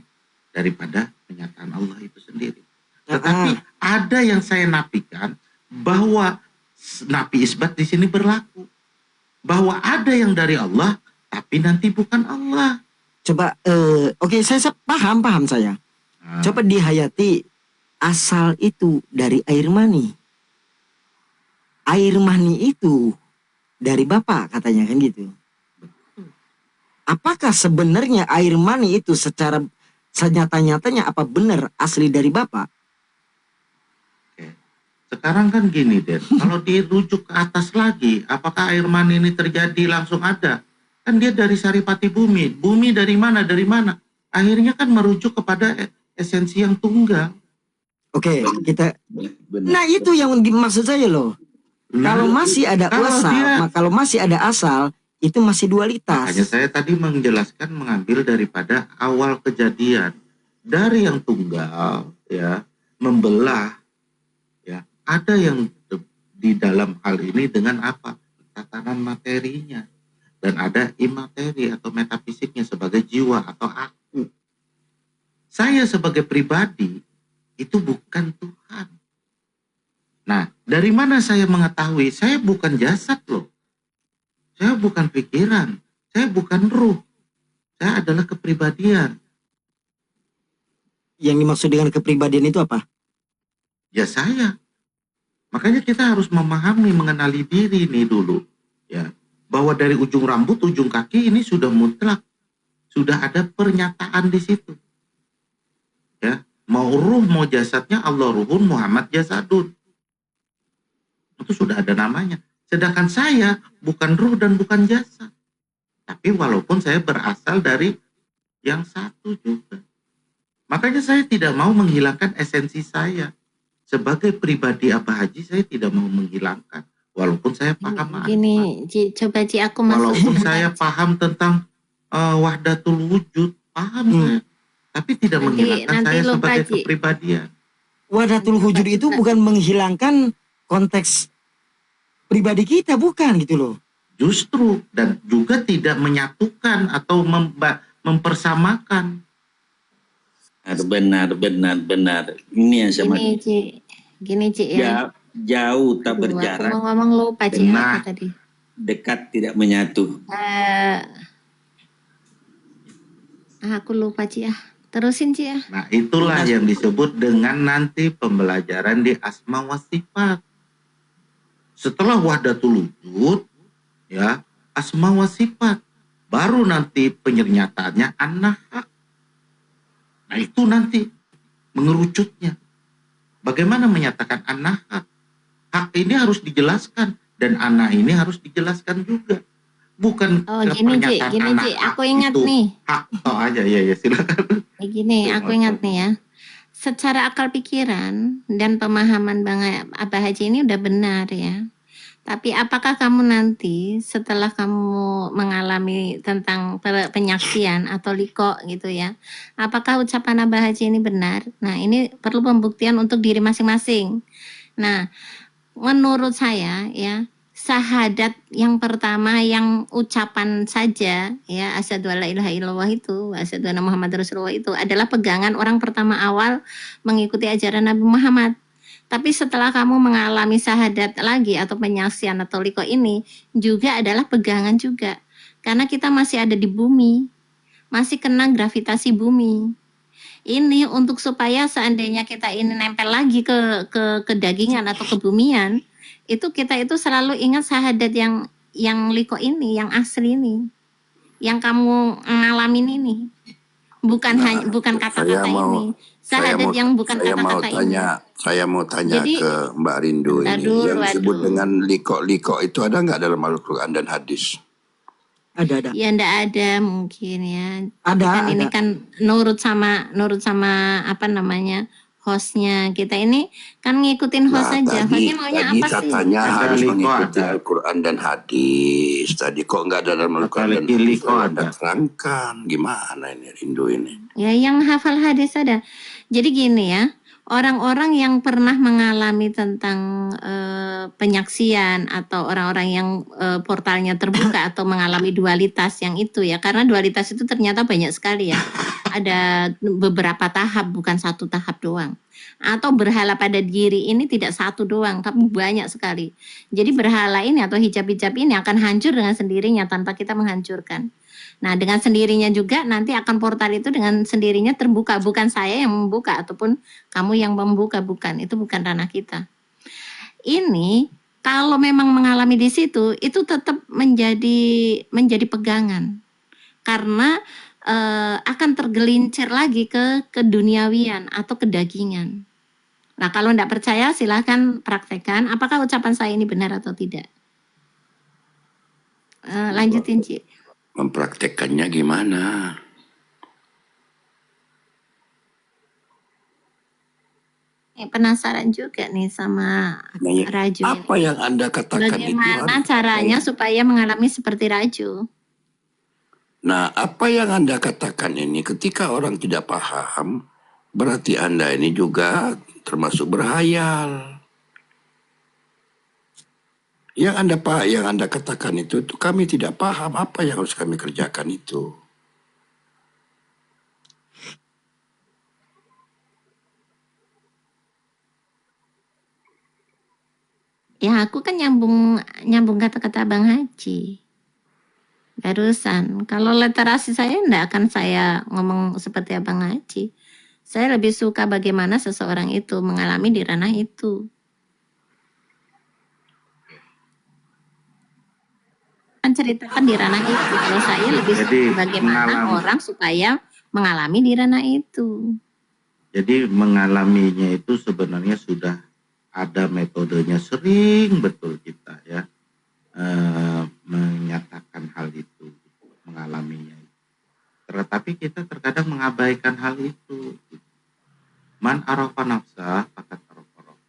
Speaker 2: daripada kenyataan Allah itu sendiri. Tetapi ada yang saya nafikan bahwa nafi isbat di sini berlaku. Bahwa ada yang dari Allah tapi nanti bukan Allah.
Speaker 3: Coba, oke, saya paham saya.
Speaker 2: Nah,
Speaker 3: Coba dihayati, asal itu dari air mani. Air mani itu dari Bapak katanya kan gitu. Apakah sebenarnya air mani itu secara senyata-nyatanya apa benar asli dari Bapak?
Speaker 2: sekarang kan gini, Den. Kalau dirujuk ke atas lagi, apakah air mani ini terjadi langsung ada? Kan dia dari saripati bumi. Bumi dari mana? Dari mana? Akhirnya kan merujuk kepada esensi yang tunggal.
Speaker 3: Oke, kita.
Speaker 8: Benar.
Speaker 3: Nah itu yang dimaksud saya loh. Kalau masih ada
Speaker 2: kalau
Speaker 3: asal,
Speaker 2: dia-
Speaker 3: kalau masih ada asal, itu masih dualitas.
Speaker 2: Makanya saya tadi menjelaskan mengambil daripada awal kejadian. Dari yang tunggal, ya, membelah, ya, ada yang di dalam hal ini dengan apa? Tatanan materinya. Dan ada imateri atau metafisiknya sebagai jiwa atau aku. Saya sebagai pribadi, itu bukan Tuhan. Nah, dari mana saya mengetahui? Saya bukan jasad loh. Saya bukan pikiran. Saya bukan ruh. Saya adalah kepribadian.
Speaker 3: Yang dimaksud dengan kepribadian itu apa?
Speaker 2: Ya saya. Makanya kita harus memahami, mengenali diri ini dulu. Ya, bahwa dari ujung rambut, ujung kaki ini sudah mutlak. Sudah ada pernyataan di situ. Ya, mau ruh, mau jasadnya Allah ruhun, Muhammad jasadun. Itu sudah ada namanya. Sedangkan saya bukan ruh dan bukan jasad. Tapi walaupun saya berasal dari yang satu juga. Makanya saya tidak mau menghilangkan esensi saya. Sebagai pribadi Abah Haji, saya tidak mau menghilangkan. Walaupun saya paham.
Speaker 5: Gini, Ci, coba Ci aku masuk.
Speaker 2: Walaupun saya paham tentang wahdatul wujud. Paham saya. Tapi tidak
Speaker 5: Nanti-
Speaker 2: menghilangkan
Speaker 5: nanti
Speaker 2: saya
Speaker 5: lupa,
Speaker 2: sebagai
Speaker 5: Ci.
Speaker 2: kepribadian.
Speaker 3: Wahdatul wujud itu bukan menghilangkan konteks pribadi kita, bukan gitu loh.
Speaker 2: Justru, dan juga tidak menyatukan atau mempersamakan.
Speaker 8: Benar. Ini yang saya
Speaker 5: Gini Ci ya.
Speaker 8: jauh tak
Speaker 5: Aduh,
Speaker 8: berjarak,
Speaker 5: aku mau ngomong lupa Ci
Speaker 2: Benar.
Speaker 5: apa tadi.
Speaker 8: dekat tidak menyatu.
Speaker 5: Aku lupa Ci ya. Terusin Ci ya.
Speaker 2: Nah, itulah yang disebut dengan nanti pembelajaran di asma wa sifat. Setelah wahdatul wujud, ya, asma wa sifat. Baru nanti penyernyataannya an-nahak. Nah itu nanti mengerucutnya. Bagaimana menyatakan anak hak? Hak ini harus dijelaskan dan anak ini harus dijelaskan juga. Bukan
Speaker 5: Oh gini Ci,
Speaker 2: pernyataan
Speaker 5: gini
Speaker 2: anak
Speaker 5: Ci,
Speaker 2: hak
Speaker 5: aku ingat
Speaker 2: itu
Speaker 5: nih.
Speaker 2: hak toh aja. Ya silakan.
Speaker 5: Gini, aku ingat nih ya. Secara akal pikiran dan pemahaman Bang Abah Haji ini udah benar ya. Tapi apakah kamu nanti setelah kamu mengalami tentang penyaksian atau liko gitu ya, apakah ucapan Abah Haji ini benar? Nah, ini perlu pembuktian untuk diri masing-masing. Nah, menurut saya ya, syahadat yang pertama yang ucapan saja ya, asyhadu alla ilaha illallah itu, asyhadu anna Muhammad Rasulullah itu adalah pegangan orang pertama awal mengikuti ajaran Nabi Muhammad. Tapi setelah kamu mengalami syahadat lagi atau penyaksian atau liko ini juga adalah pegangan juga. Karena kita masih ada di bumi, masih kena gravitasi bumi. Ini untuk supaya seandainya kita ini nempel lagi ke dagingan atau ke bumian, itu kita itu selalu ingat syahadat yang liko ini, yang asli ini, yang kamu ngalamin ini. Bukan hanya bukan kata-kata ini. Syahadat yang bukan kata-kata ini.
Speaker 6: Saya mau tanya
Speaker 5: Jadi,
Speaker 6: ke Mbak Rindu ini.
Speaker 5: aduh,
Speaker 6: Yang disebut
Speaker 5: waduh.
Speaker 6: dengan liko-liko itu ada nggak dalam Al-Quran dan hadis?
Speaker 3: Ada.
Speaker 5: Ya ndak ada mungkin ya.
Speaker 3: Ada,
Speaker 5: Kan ini
Speaker 3: ada.
Speaker 5: kan nurut sama apa namanya hostnya. Kita ini kan ngikutin host
Speaker 6: Nah,
Speaker 5: aja.
Speaker 6: tadi
Speaker 5: Hostnya maunya apa sih?
Speaker 6: katanya
Speaker 2: Ada
Speaker 6: harus
Speaker 2: liko,
Speaker 6: mengikuti
Speaker 2: ada.
Speaker 6: Al-Quran dan hadis. Tadi kok nggak ada dalam Al-Quran dan hadis?
Speaker 2: Liko
Speaker 6: Anda
Speaker 2: ada.
Speaker 6: terangkan. Gimana ini Rindu ini?
Speaker 5: Ya yang hafal hadis ada. Jadi gini ya, orang-orang yang pernah mengalami tentang penyaksian atau orang-orang yang portalnya terbuka atau mengalami dualitas yang itu ya, karena dualitas itu ternyata banyak sekali ya. Ada beberapa tahap, bukan satu tahap doang. Atau berhala pada diri ini tidak satu doang, tapi banyak sekali. Jadi berhala ini atau hijab-hijab ini akan hancur dengan sendirinya tanpa kita menghancurkan. Nah, dengan sendirinya juga nanti akan portal itu dengan sendirinya terbuka. Bukan saya yang membuka ataupun kamu yang membuka, bukan. Itu bukan ranah kita. Ini kalau memang mengalami di situ, itu tetap menjadi pegangan. Karena akan tergelincir lagi ke keduniawian atau kedagingan. Nah, kalau tidak percaya silahkan praktekkan. Apakah ucapan saya ini benar atau tidak? Lanjutin, Ci.
Speaker 6: Mempraktekkannya gimana?
Speaker 5: Penasaran juga nih sama
Speaker 6: Nanya,
Speaker 5: Raju ini.
Speaker 6: apa yang Anda katakan itu?
Speaker 5: Bagaimana
Speaker 6: harus
Speaker 5: caranya supaya mengalami seperti Raju?
Speaker 6: Nah, apa yang Anda katakan ini ketika orang tidak paham, berarti Anda ini juga termasuk berhayal. Yang Anda katakan itu kami tidak paham apa yang harus kami kerjakan itu.
Speaker 5: Ya aku kan nyambung kata-kata Bang Haji. Barusan, kalau literasi saya enggak akan saya ngomong seperti Abang Haji. Saya lebih suka bagaimana seseorang itu mengalami di ranah itu. Menceritakan di ranah itu. Kalau saya lebih
Speaker 2: Jadi,
Speaker 5: suka bagaimana
Speaker 2: mengalami.
Speaker 5: orang supaya mengalami di ranah itu.
Speaker 2: Jadi mengalaminya itu sebenarnya sudah ada metodenya, sering betul kita ya menyatakan hal itu, mengalaminya. Tetapi kita terkadang mengabaikan hal itu. Man arafa nafsah fakat arafa rabbah.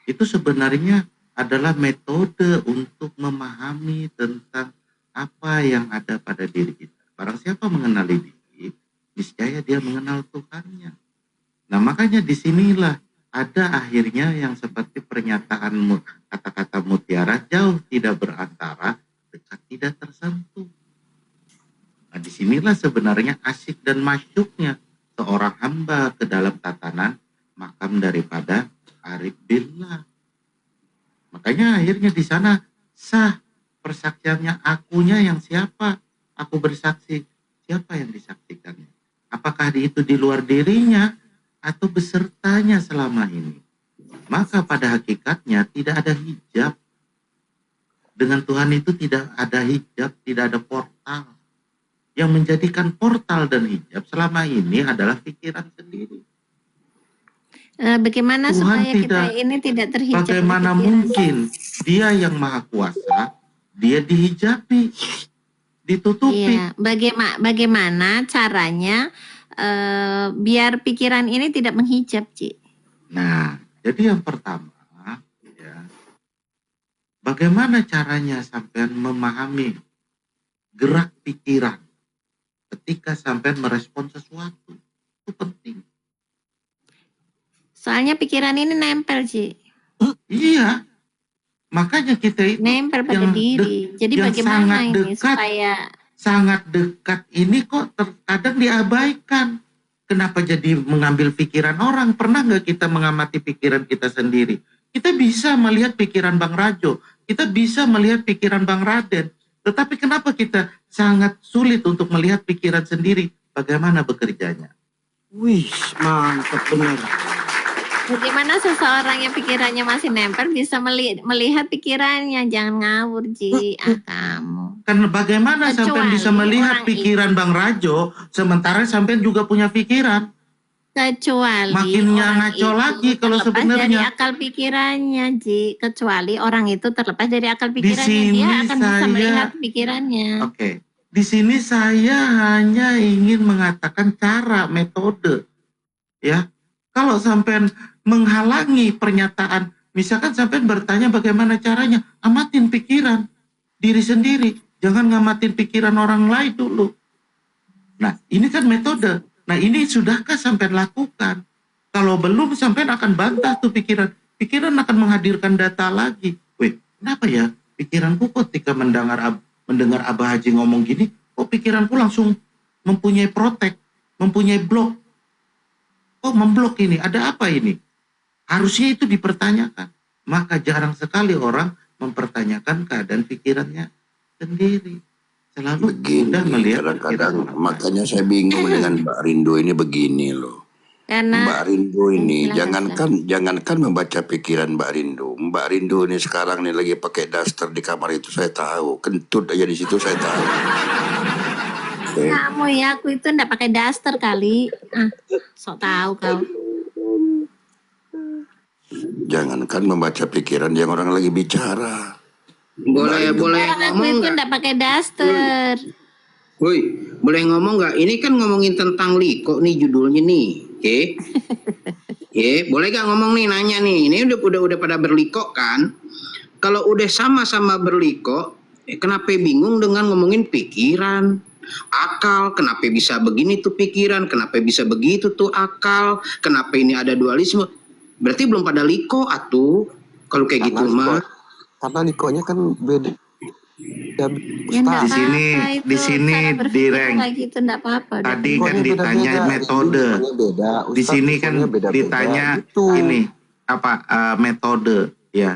Speaker 2: Itu sebenarnya adalah metode untuk memahami tentang apa yang ada pada diri kita. Barang siapa mengenali diri, niscaya dia mengenal Tuhannya. Nah makanya disinilah ada akhirnya yang seperti pernyataan kata-kata mutiara, jauh tidak berantara, dekat tidak tersentuh. Nah disinilah sebenarnya asyik dan masyuknya seorang hamba ke dalam tatanan makam daripada arif billah. Makanya akhirnya di sana sah persaksiannya, akunya yang siapa? Aku bersaksi. Siapa yang disaksikannya? Apakah itu di luar dirinya atau besertanya selama ini? Maka pada hakikatnya tidak ada hijab. Dengan Tuhan itu tidak ada hijab, tidak ada portal. yang menjadikan portal dan hijab selama ini adalah pikiran sendiri.
Speaker 5: Bagaimana
Speaker 2: Tuhan
Speaker 5: supaya kita
Speaker 2: tidak,
Speaker 5: ini tidak terhijab oleh
Speaker 2: bagaimana
Speaker 5: pikiran?
Speaker 2: mungkin dia yang maha kuasa, dia dihijabi, ditutupi.
Speaker 5: Iya, bagaimana caranya biar pikiran ini tidak menghijab, Ci?
Speaker 2: Nah, jadi yang pertama, ya, bagaimana caranya sampean memahami gerak pikiran ketika sampean merespon sesuatu? Itu penting.
Speaker 5: Soalnya pikiran ini nempel, Ci.
Speaker 2: Iya, makanya kita itu
Speaker 5: Nempel pada
Speaker 2: yang
Speaker 5: diri. Jadi
Speaker 2: yang
Speaker 5: bagaimana
Speaker 2: sangat
Speaker 5: ini
Speaker 2: dekat,
Speaker 5: supaya
Speaker 2: sangat dekat ini kok terkadang diabaikan. Kenapa jadi mengambil pikiran orang? Pernah nggak kita mengamati pikiran kita sendiri? Kita bisa melihat pikiran Bang Rajo, kita bisa melihat pikiran Bang Raden. Tetapi kenapa kita sangat sulit untuk melihat pikiran sendiri? Bagaimana bekerjanya?
Speaker 3: Wih, mantap benar.
Speaker 5: bagaimana seseorang yang pikirannya masih nempel bisa melihat pikirannya? Jangan ngawur, Ji. Kamu.
Speaker 2: Karena bagaimana sampai bisa
Speaker 5: Kecuali
Speaker 2: melihat
Speaker 5: orang
Speaker 2: pikiran Bang Rajo, sementara sampai juga punya pikiran.
Speaker 5: Kecuali
Speaker 2: Makin
Speaker 5: orang
Speaker 2: ngaco
Speaker 5: itu
Speaker 2: lagi kalau
Speaker 5: terlepas dari
Speaker 2: sebenarnya.
Speaker 5: akal pikirannya, Ji. Kecuali orang itu terlepas dari akal
Speaker 2: Di
Speaker 5: pikirannya,
Speaker 2: sini
Speaker 5: dia akan bisa
Speaker 2: saya-
Speaker 5: melihat pikirannya.
Speaker 2: Oke, di sini saya hanya ingin mengatakan cara, metode, ya. Kalau sampai menghalangi pernyataan, misalkan sampai bertanya bagaimana caranya, amatin pikiran diri sendiri, jangan ngamatin pikiran orang lain dulu. Nah, ini kan metode. Nah, ini sudahkah sampai lakukan? Kalau belum, sampai akan bantah tuh pikiran. Pikiran akan menghadirkan data lagi. Wih, kenapa ya pikiranku ketika mendengar Abah Haji ngomong gini, kok pikiranku langsung mempunyai protek, mempunyai blok. Kok memblok ini? Ada apa ini? Harusnya itu dipertanyakan. Maka jarang sekali orang mempertanyakan keadaan pikirannya sendiri. Selalu
Speaker 6: Begini,
Speaker 2: mudah melihat
Speaker 6: kadang-kadang
Speaker 2: pikiran orang lain.
Speaker 6: makanya saya bingung dengan Mbak Rindo ini begini loh.
Speaker 5: Karena
Speaker 6: Mbak Rindo ini
Speaker 5: silakan.
Speaker 6: jangankan membaca pikiran Mbak Rindo. Mbak Rindo ini sekarang nih lagi pakai daster di kamar itu saya tahu. Kentut aja di situ saya tahu.
Speaker 5: Kamu ya, aku itu ndak pakai daster kali. Sok tahu kau.
Speaker 6: Jangankan membaca pikiran yang orang lagi bicara.
Speaker 7: Boleh
Speaker 5: Orang aku
Speaker 7: ngomong
Speaker 5: itu
Speaker 7: nggak?
Speaker 5: ndak pakai daster.
Speaker 7: Woi, boleh ngomong nggak? Ini kan ngomongin tentang liko nih judulnya nih, oke? Boleh gak ngomong nih, nanya nih. Ini udah pada berliko kan? Kalau udah sama-sama berliko, kenapa bingung dengan ngomongin pikiran? Akal, kenapa bisa begini tuh pikiran? Kenapa bisa begitu tuh akal? Kenapa ini ada dualisme? Berarti belum pada liko atuh. Kalau kayak gitu mah.
Speaker 4: Karena likonya kan beda.
Speaker 5: Ya ndak
Speaker 2: Di sini-
Speaker 5: apa-apa itu.
Speaker 2: di sini,
Speaker 5: Cara berpikir
Speaker 2: Direng.
Speaker 5: kayak gitu ndak apa-apa. udah.
Speaker 2: Tadi kan
Speaker 4: Likonya
Speaker 2: ditanya
Speaker 4: beda-beda.
Speaker 2: metode.
Speaker 4: Likonya beda.
Speaker 2: Di
Speaker 4: Ustadz,
Speaker 2: sini kan
Speaker 4: likonya beda-beda.
Speaker 2: ditanya
Speaker 4: Gitu.
Speaker 2: ini apa metode, ya.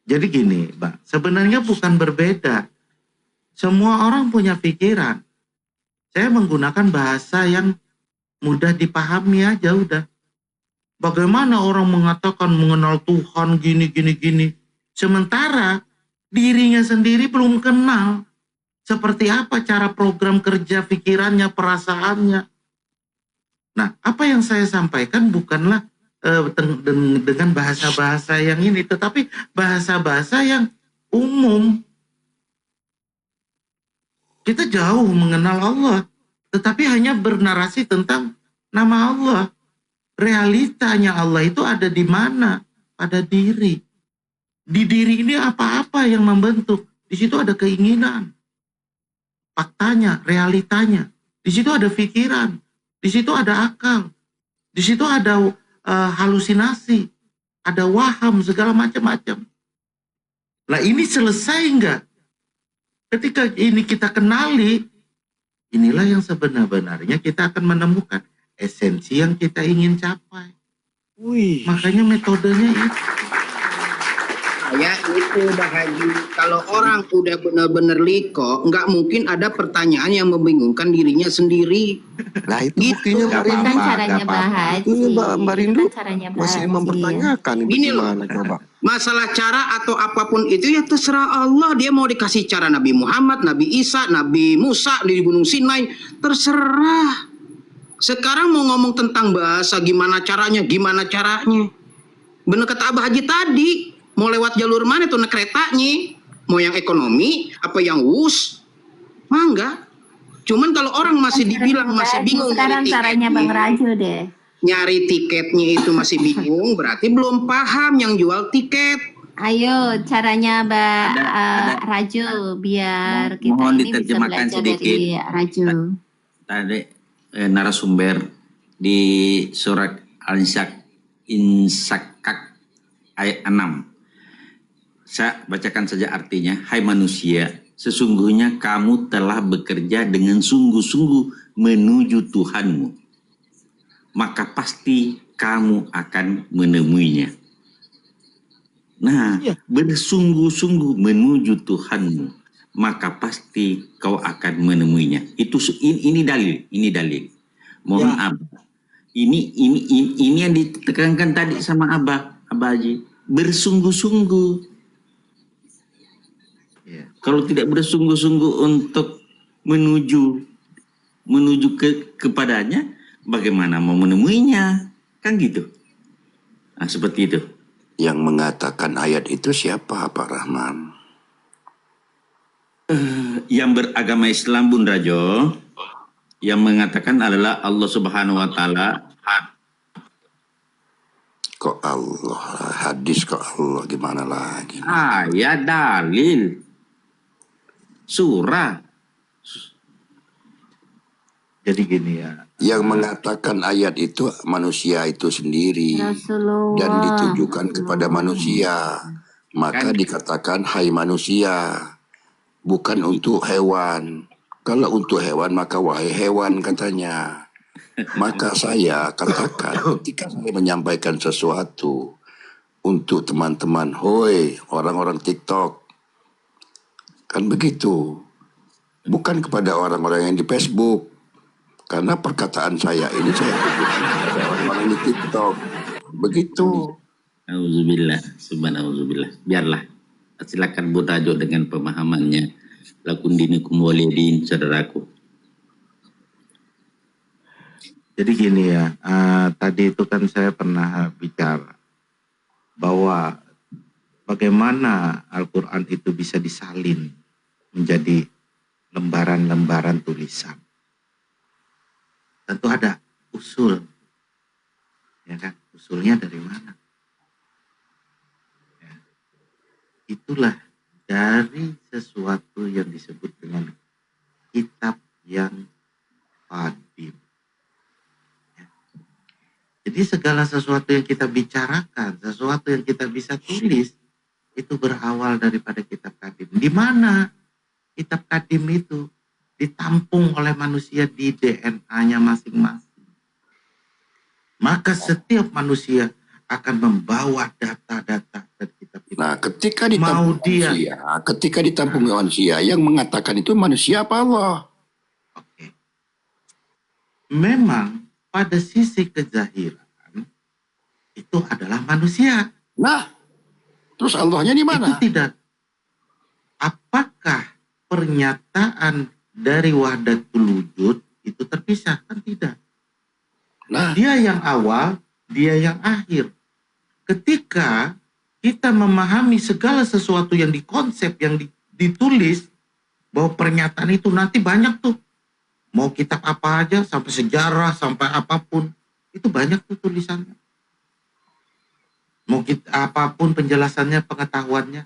Speaker 2: Jadi gini, Bang, sebenarnya bukan berbeda. Semua orang punya pikiran. Saya menggunakan bahasa yang mudah dipahami aja udah. Bagaimana orang mengatakan mengenal Tuhan gini. Sementara dirinya sendiri belum kenal. Seperti apa cara program kerja pikirannya, perasaannya. Nah, apa yang saya sampaikan bukanlah dengan bahasa-bahasa yang ini, tetapi bahasa-bahasa yang umum. Kita jauh mengenal Allah, tetapi hanya bernarasi tentang nama Allah. Realitanya Allah itu ada di mana? Pada diri. Di diri ini apa-apa yang membentuk. Di situ ada keinginan. Faktanya, realitanya. Di situ ada pikiran. Di situ ada akal. Di situ ada halusinasi. Ada waham, segala macam-macam. Nah, ini selesai enggak? Ketika ini kita kenali, inilah yang sebenarnya kita akan menemukan esensi yang kita ingin capai.
Speaker 3: Wih,
Speaker 2: Makanya metodenya itu.
Speaker 7: Ya itu Pak Haji, kalau orang udah benar-benar liko, nggak mungkin ada pertanyaan yang membingungkan dirinya sendiri.
Speaker 4: Nah itu
Speaker 7: Gitu.
Speaker 4: buktinya Mbak
Speaker 2: Gak
Speaker 4: Rindu.
Speaker 5: Kan
Speaker 2: apa-apa,
Speaker 5: caranya
Speaker 2: gak apa-apa.
Speaker 5: Mbak
Speaker 4: Ini
Speaker 5: Haji.
Speaker 4: Mbak Rindu
Speaker 5: Kan caranya Mbak
Speaker 4: masih
Speaker 5: Haji.
Speaker 4: mempertanyakan ini
Speaker 7: Gini loh.
Speaker 4: gimana coba.
Speaker 7: Masalah cara atau apapun itu ya terserah Allah. Dia mau dikasih cara Nabi Muhammad, Nabi Isa, Nabi Musa di Gunung Sinai, terserah. Sekarang mau ngomong tentang bahasa, gimana caranya? Bener kata Abah Haji tadi, mau lewat jalur mana tuh keretanya? Mau yang ekonomi, apa yang wus? Mangga. Cuman kalau orang masih dibilang masih bingung
Speaker 5: Sekarang
Speaker 7: nyari
Speaker 5: caranya Bang
Speaker 7: tiketnya,
Speaker 5: Rajo deh.
Speaker 7: nyari tiketnya itu masih bingung, berarti belum paham yang jual tiket.
Speaker 5: Ayo caranya Mbak
Speaker 8: Ada-
Speaker 5: Rajo biar kita
Speaker 8: mohon
Speaker 5: ini bisa
Speaker 8: diterjemahkan
Speaker 5: belajar
Speaker 8: sedikit.
Speaker 5: dari Rajo.
Speaker 8: Tadi narasumber di surat Al-Insakak ayat 6. Saya bacakan saja artinya. Hai manusia, sesungguhnya kamu telah bekerja dengan sungguh-sungguh menuju Tuhanmu. Maka pasti kamu akan menemuinya. Nah, bersungguh-sungguh menuju Tuhanmu, maka pasti kau akan menemuinya. Ini dalil. Mohon Abah. Ini yang ditekankan tadi sama Abah Haji. Bersungguh-sungguh.
Speaker 2: Ya.
Speaker 8: Kalau tidak bersungguh-sungguh untuk menuju kepadanya, bagaimana mau menemuinya? Kan gitu. Nah, seperti itu.
Speaker 6: Yang mengatakan ayat itu siapa Pak Rahman?
Speaker 8: Yang beragama Islam Bun Rajo, yang mengatakan adalah Allah Subhanahu wa taala.
Speaker 6: Kok Allah, hadis kok Allah, gimana lagi?
Speaker 8: Ayat, dalil, surah.
Speaker 2: Jadi gini ya,
Speaker 6: Yang mengatakan ayat itu manusia itu sendiri
Speaker 5: Rasulullah.
Speaker 6: dan ditujukan kepada manusia. Maka dikatakan hai manusia, bukan untuk hewan. Kalau untuk hewan maka wahai hewan katanya. Maka saya katakan ketika saya menyampaikan sesuatu untuk teman-teman, hoi orang-orang TikTok, kan begitu. Bukan kepada orang-orang yang di Facebook. Karena perkataan saya ini saya tujukan kepada orang-orang di TikTok. Begitu.
Speaker 8: Auzubillah, subhanallah. Biarlah. Silakan Bun Rajo dengan pemahamannya. Lakun dinikum waliyadin, saudaraku.
Speaker 2: jadi gini ya, tadi itu kan saya pernah bicara bahwa bagaimana Al-Quran itu bisa disalin menjadi lembaran-lembaran tulisan. Tentu ada usul, ya kan? Usulnya dari mana? Ya. Itulah dari sesuatu yang disebut dengan kitab yang qadim. Ya. Jadi segala sesuatu yang kita bicarakan, sesuatu yang kita bisa tulis, itu berawal daripada kitab qadim. Di mana kitab qadim itu ditampung oleh manusia di DNA-nya masing-masing. Maka setiap manusia akan membawa data-data dari kitab itu.
Speaker 6: Nah, ketika
Speaker 2: Mau
Speaker 6: ditampung
Speaker 2: dia.
Speaker 6: manusia, ketika ditampung manusia, yang mengatakan itu manusia apa Allah?
Speaker 2: Oke. Memang pada sisi kezahiran itu adalah manusia.
Speaker 6: Nah, terus Allahnya di
Speaker 2: Itu
Speaker 6: mana?
Speaker 2: tidak. Apakah pernyataan dari wahdatul wujud itu terpisah? Kan tidak.
Speaker 6: Nah,
Speaker 2: Dia yang awal, dia yang akhir. Ketika kita memahami segala sesuatu yang dikonsep, yang ditulis, bahwa pernyataan itu nanti banyak tuh. Mau kitab apa aja, sampai sejarah, sampai apapun. Itu banyak tuh tulisannya. Mau apapun penjelasannya, pengetahuannya.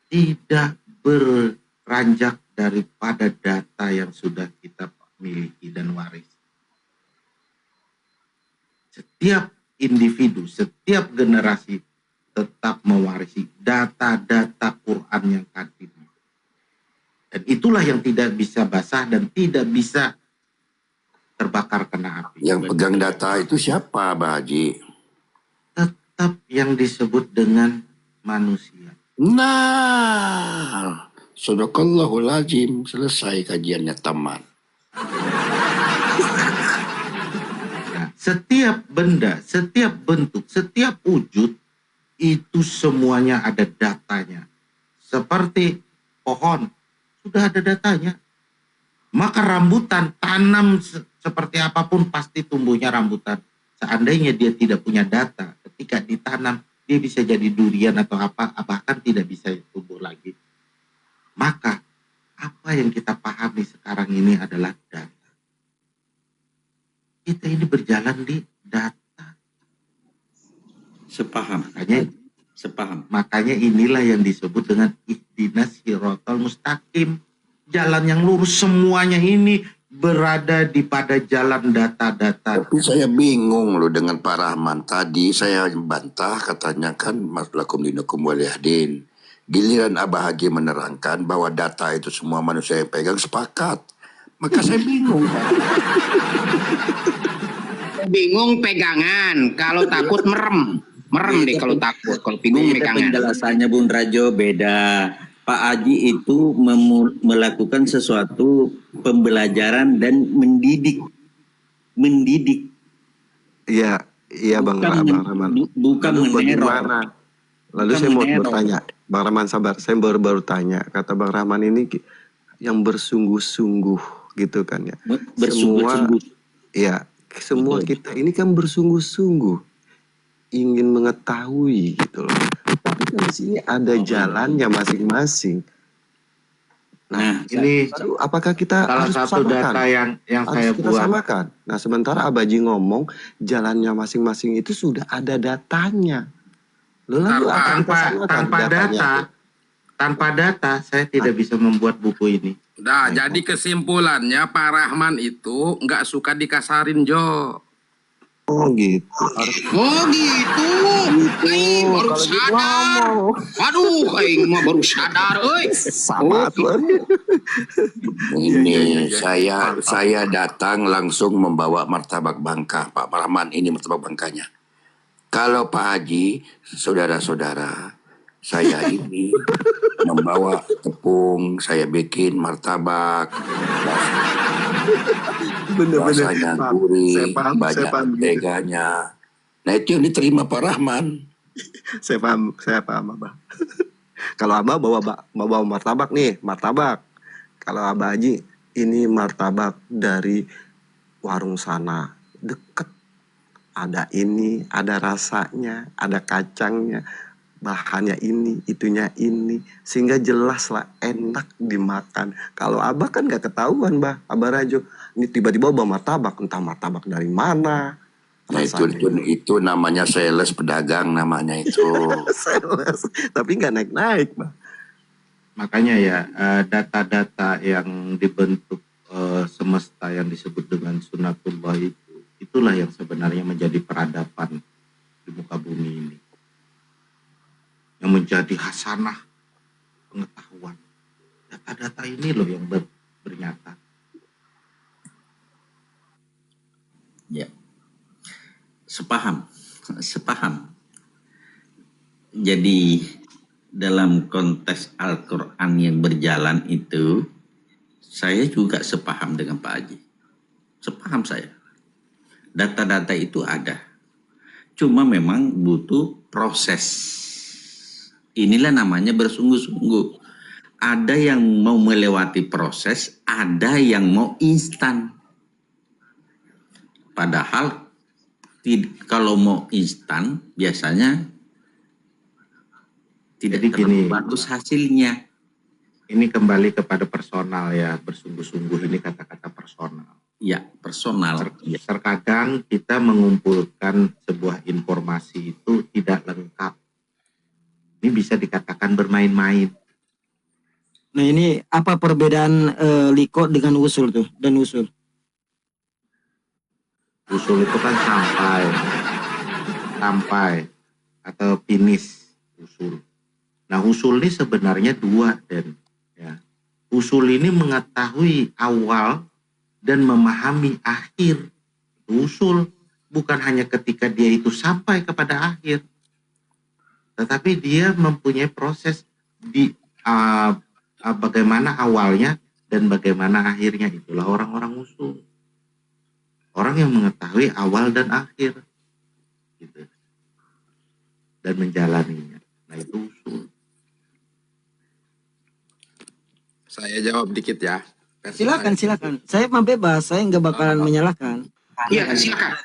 Speaker 2: Tidak beranjak daripada data yang sudah kita miliki dan waris. Setiap individu, setiap generasi tetap mewarisi data-data Quran yang qadim. Dan itulah yang tidak bisa basah dan tidak bisa terbakar kena api.
Speaker 6: yang pegang data itu siapa, Pak Haji?
Speaker 2: Tetap yang disebut dengan manusia.
Speaker 6: Nah, sadaqallahul azim, selesai kajiannya tamat.
Speaker 2: Nah, setiap benda, setiap bentuk, setiap wujud itu semuanya ada datanya. Seperti pohon, sudah ada datanya. Maka rambutan, tanam seperti apapun pasti tumbuhnya rambutan. Seandainya dia tidak punya data, ketika ditanam, dia bisa jadi durian atau apa, bahkan tidak bisa tumbuh lagi. Maka, apa yang kita pahami sekarang ini adalah data. Kita ini berjalan di data.
Speaker 8: Sepaham.
Speaker 2: Makanya inilah yang disebut dengan ihdinas siratal mustaqim. Jalan yang lurus, semuanya ini berada di pada jalan data-data.
Speaker 6: Tapi saya bingung loh dengan Pak Rahman. Tadi saya bantah, katanya kan Mas lakum dinukum waliyahdin. Giliran Abah Haji menerangkan bahwa data itu semua manusia yang pegang, sepakat. Maka saya bingung.
Speaker 7: Bingung pegangan, kalau takut merem. Merem deh kalau takut, kalau bingung
Speaker 8: Beda
Speaker 7: pegangan.
Speaker 8: penjelasannya Bung Rajo, beda. Pak Haji itu melakukan sesuatu pembelajaran dan mendidik.
Speaker 4: Iya, iya Bang Rahman.
Speaker 8: Bukan
Speaker 4: Lalu
Speaker 8: meneror.
Speaker 4: bagaimana? Lalu
Speaker 8: Bukan
Speaker 4: saya mau
Speaker 8: meneror.
Speaker 4: bertanya, Bang Rahman sabar, saya baru tanya, kata Bang Rahman ini yang bersungguh-sungguh gitu kan ya.
Speaker 8: Bersungguh-sungguh.
Speaker 4: Ya, semua
Speaker 8: Betul.
Speaker 4: kita ini kan bersungguh-sungguh ingin mengetahui gitu loh. Tapi kan di sini ada jalannya masing-masing.
Speaker 8: Nah,
Speaker 2: Ini
Speaker 4: Lalu apakah kita
Speaker 2: salah
Speaker 4: harus
Speaker 2: satu
Speaker 4: samakan?
Speaker 2: data yang
Speaker 4: Harus
Speaker 2: saya
Speaker 4: kita
Speaker 2: buat.
Speaker 4: samakan. Nah, sementara Abaji ngomong jalannya masing-masing itu sudah ada datanya. Lalu apa kita samakan
Speaker 2: tanpa
Speaker 4: datanya
Speaker 2: data,
Speaker 4: itu?
Speaker 2: tanpa data saya tidak bisa membuat buku ini.
Speaker 1: Nah, jadi kesimpulannya Pak Rahman itu nggak suka dikasarin, Jo.
Speaker 4: Oh gitu.
Speaker 7: Oh gitu. Aing baru
Speaker 4: Kalau gitu
Speaker 7: sadar.
Speaker 4: ngomong.
Speaker 7: Aduh, aing mah baru sadar, euy.
Speaker 4: Sama tuh.
Speaker 6: Ini saya datang langsung membawa martabak bangka, Pak Rahman, ini martabak bangkanya. Kalau Pak Haji, saudara-saudara, saya ini membawa tepung, saya bikin martabak, rasanya gurih, banyak menteganya. Nah itu yang diterima Pak Rahman.
Speaker 4: Saya paham Abah. Kalau Abah bawa martabak nih, martabak. Kalau Abah Haji ini martabak dari warung sana, deket. Ada ini, ada rasanya, ada kacangnya, bahannya ini, itunya ini, sehingga jelas lah enak dimakan. Kalau Abah kan gak ketahuan, Abah Rajo. Ini tiba-tiba bawa martabak, entah martabak dari mana.
Speaker 6: Nah itu namanya sales pedagang namanya itu.
Speaker 4: Sales, tapi nggak naik-naik,
Speaker 2: Makanya ya data-data yang dibentuk semesta yang disebut dengan sunatullah itu, itulah yang sebenarnya menjadi peradaban di muka bumi ini. Yang menjadi hasanah pengetahuan. Data-data ini loh yang bernyata.
Speaker 8: Ya. Sepaham. Jadi dalam konteks Al-Quran yang berjalan itu, saya juga sepaham dengan Pak Haji. Sepaham saya. Data-data itu ada. Cuma memang butuh proses. Inilah namanya bersungguh-sungguh. Ada yang mau melewati proses, ada yang mau instan. Padahal kalau mau instan biasanya tidak terlalu bagus hasilnya.
Speaker 2: Ini kembali kepada personal ya, bersungguh-sungguh ini kata-kata personal.
Speaker 8: Ya, personal.
Speaker 2: Terkadang kita mengumpulkan sebuah informasi itu tidak lengkap. Ini bisa dikatakan bermain-main.
Speaker 3: Nah ini apa perbedaan liko dengan usul tuh dan usul?
Speaker 2: Usul itu kan sampai atau finish usul. Nah usul ini sebenarnya dua dan ya. Usul ini mengetahui awal dan memahami akhir. Usul bukan hanya ketika dia itu sampai kepada akhir. tetapi dia mempunyai proses di bagaimana awalnya dan bagaimana akhirnya. Itulah orang-orang usul. Orang yang mengetahui awal dan akhir, gitu, dan menjalaninya. Nah itu usul.
Speaker 1: Saya jawab dikit ya.
Speaker 3: Silakan. Saya mah bebas, saya nggak bakalan menyalahkan.
Speaker 7: Iya, silakan.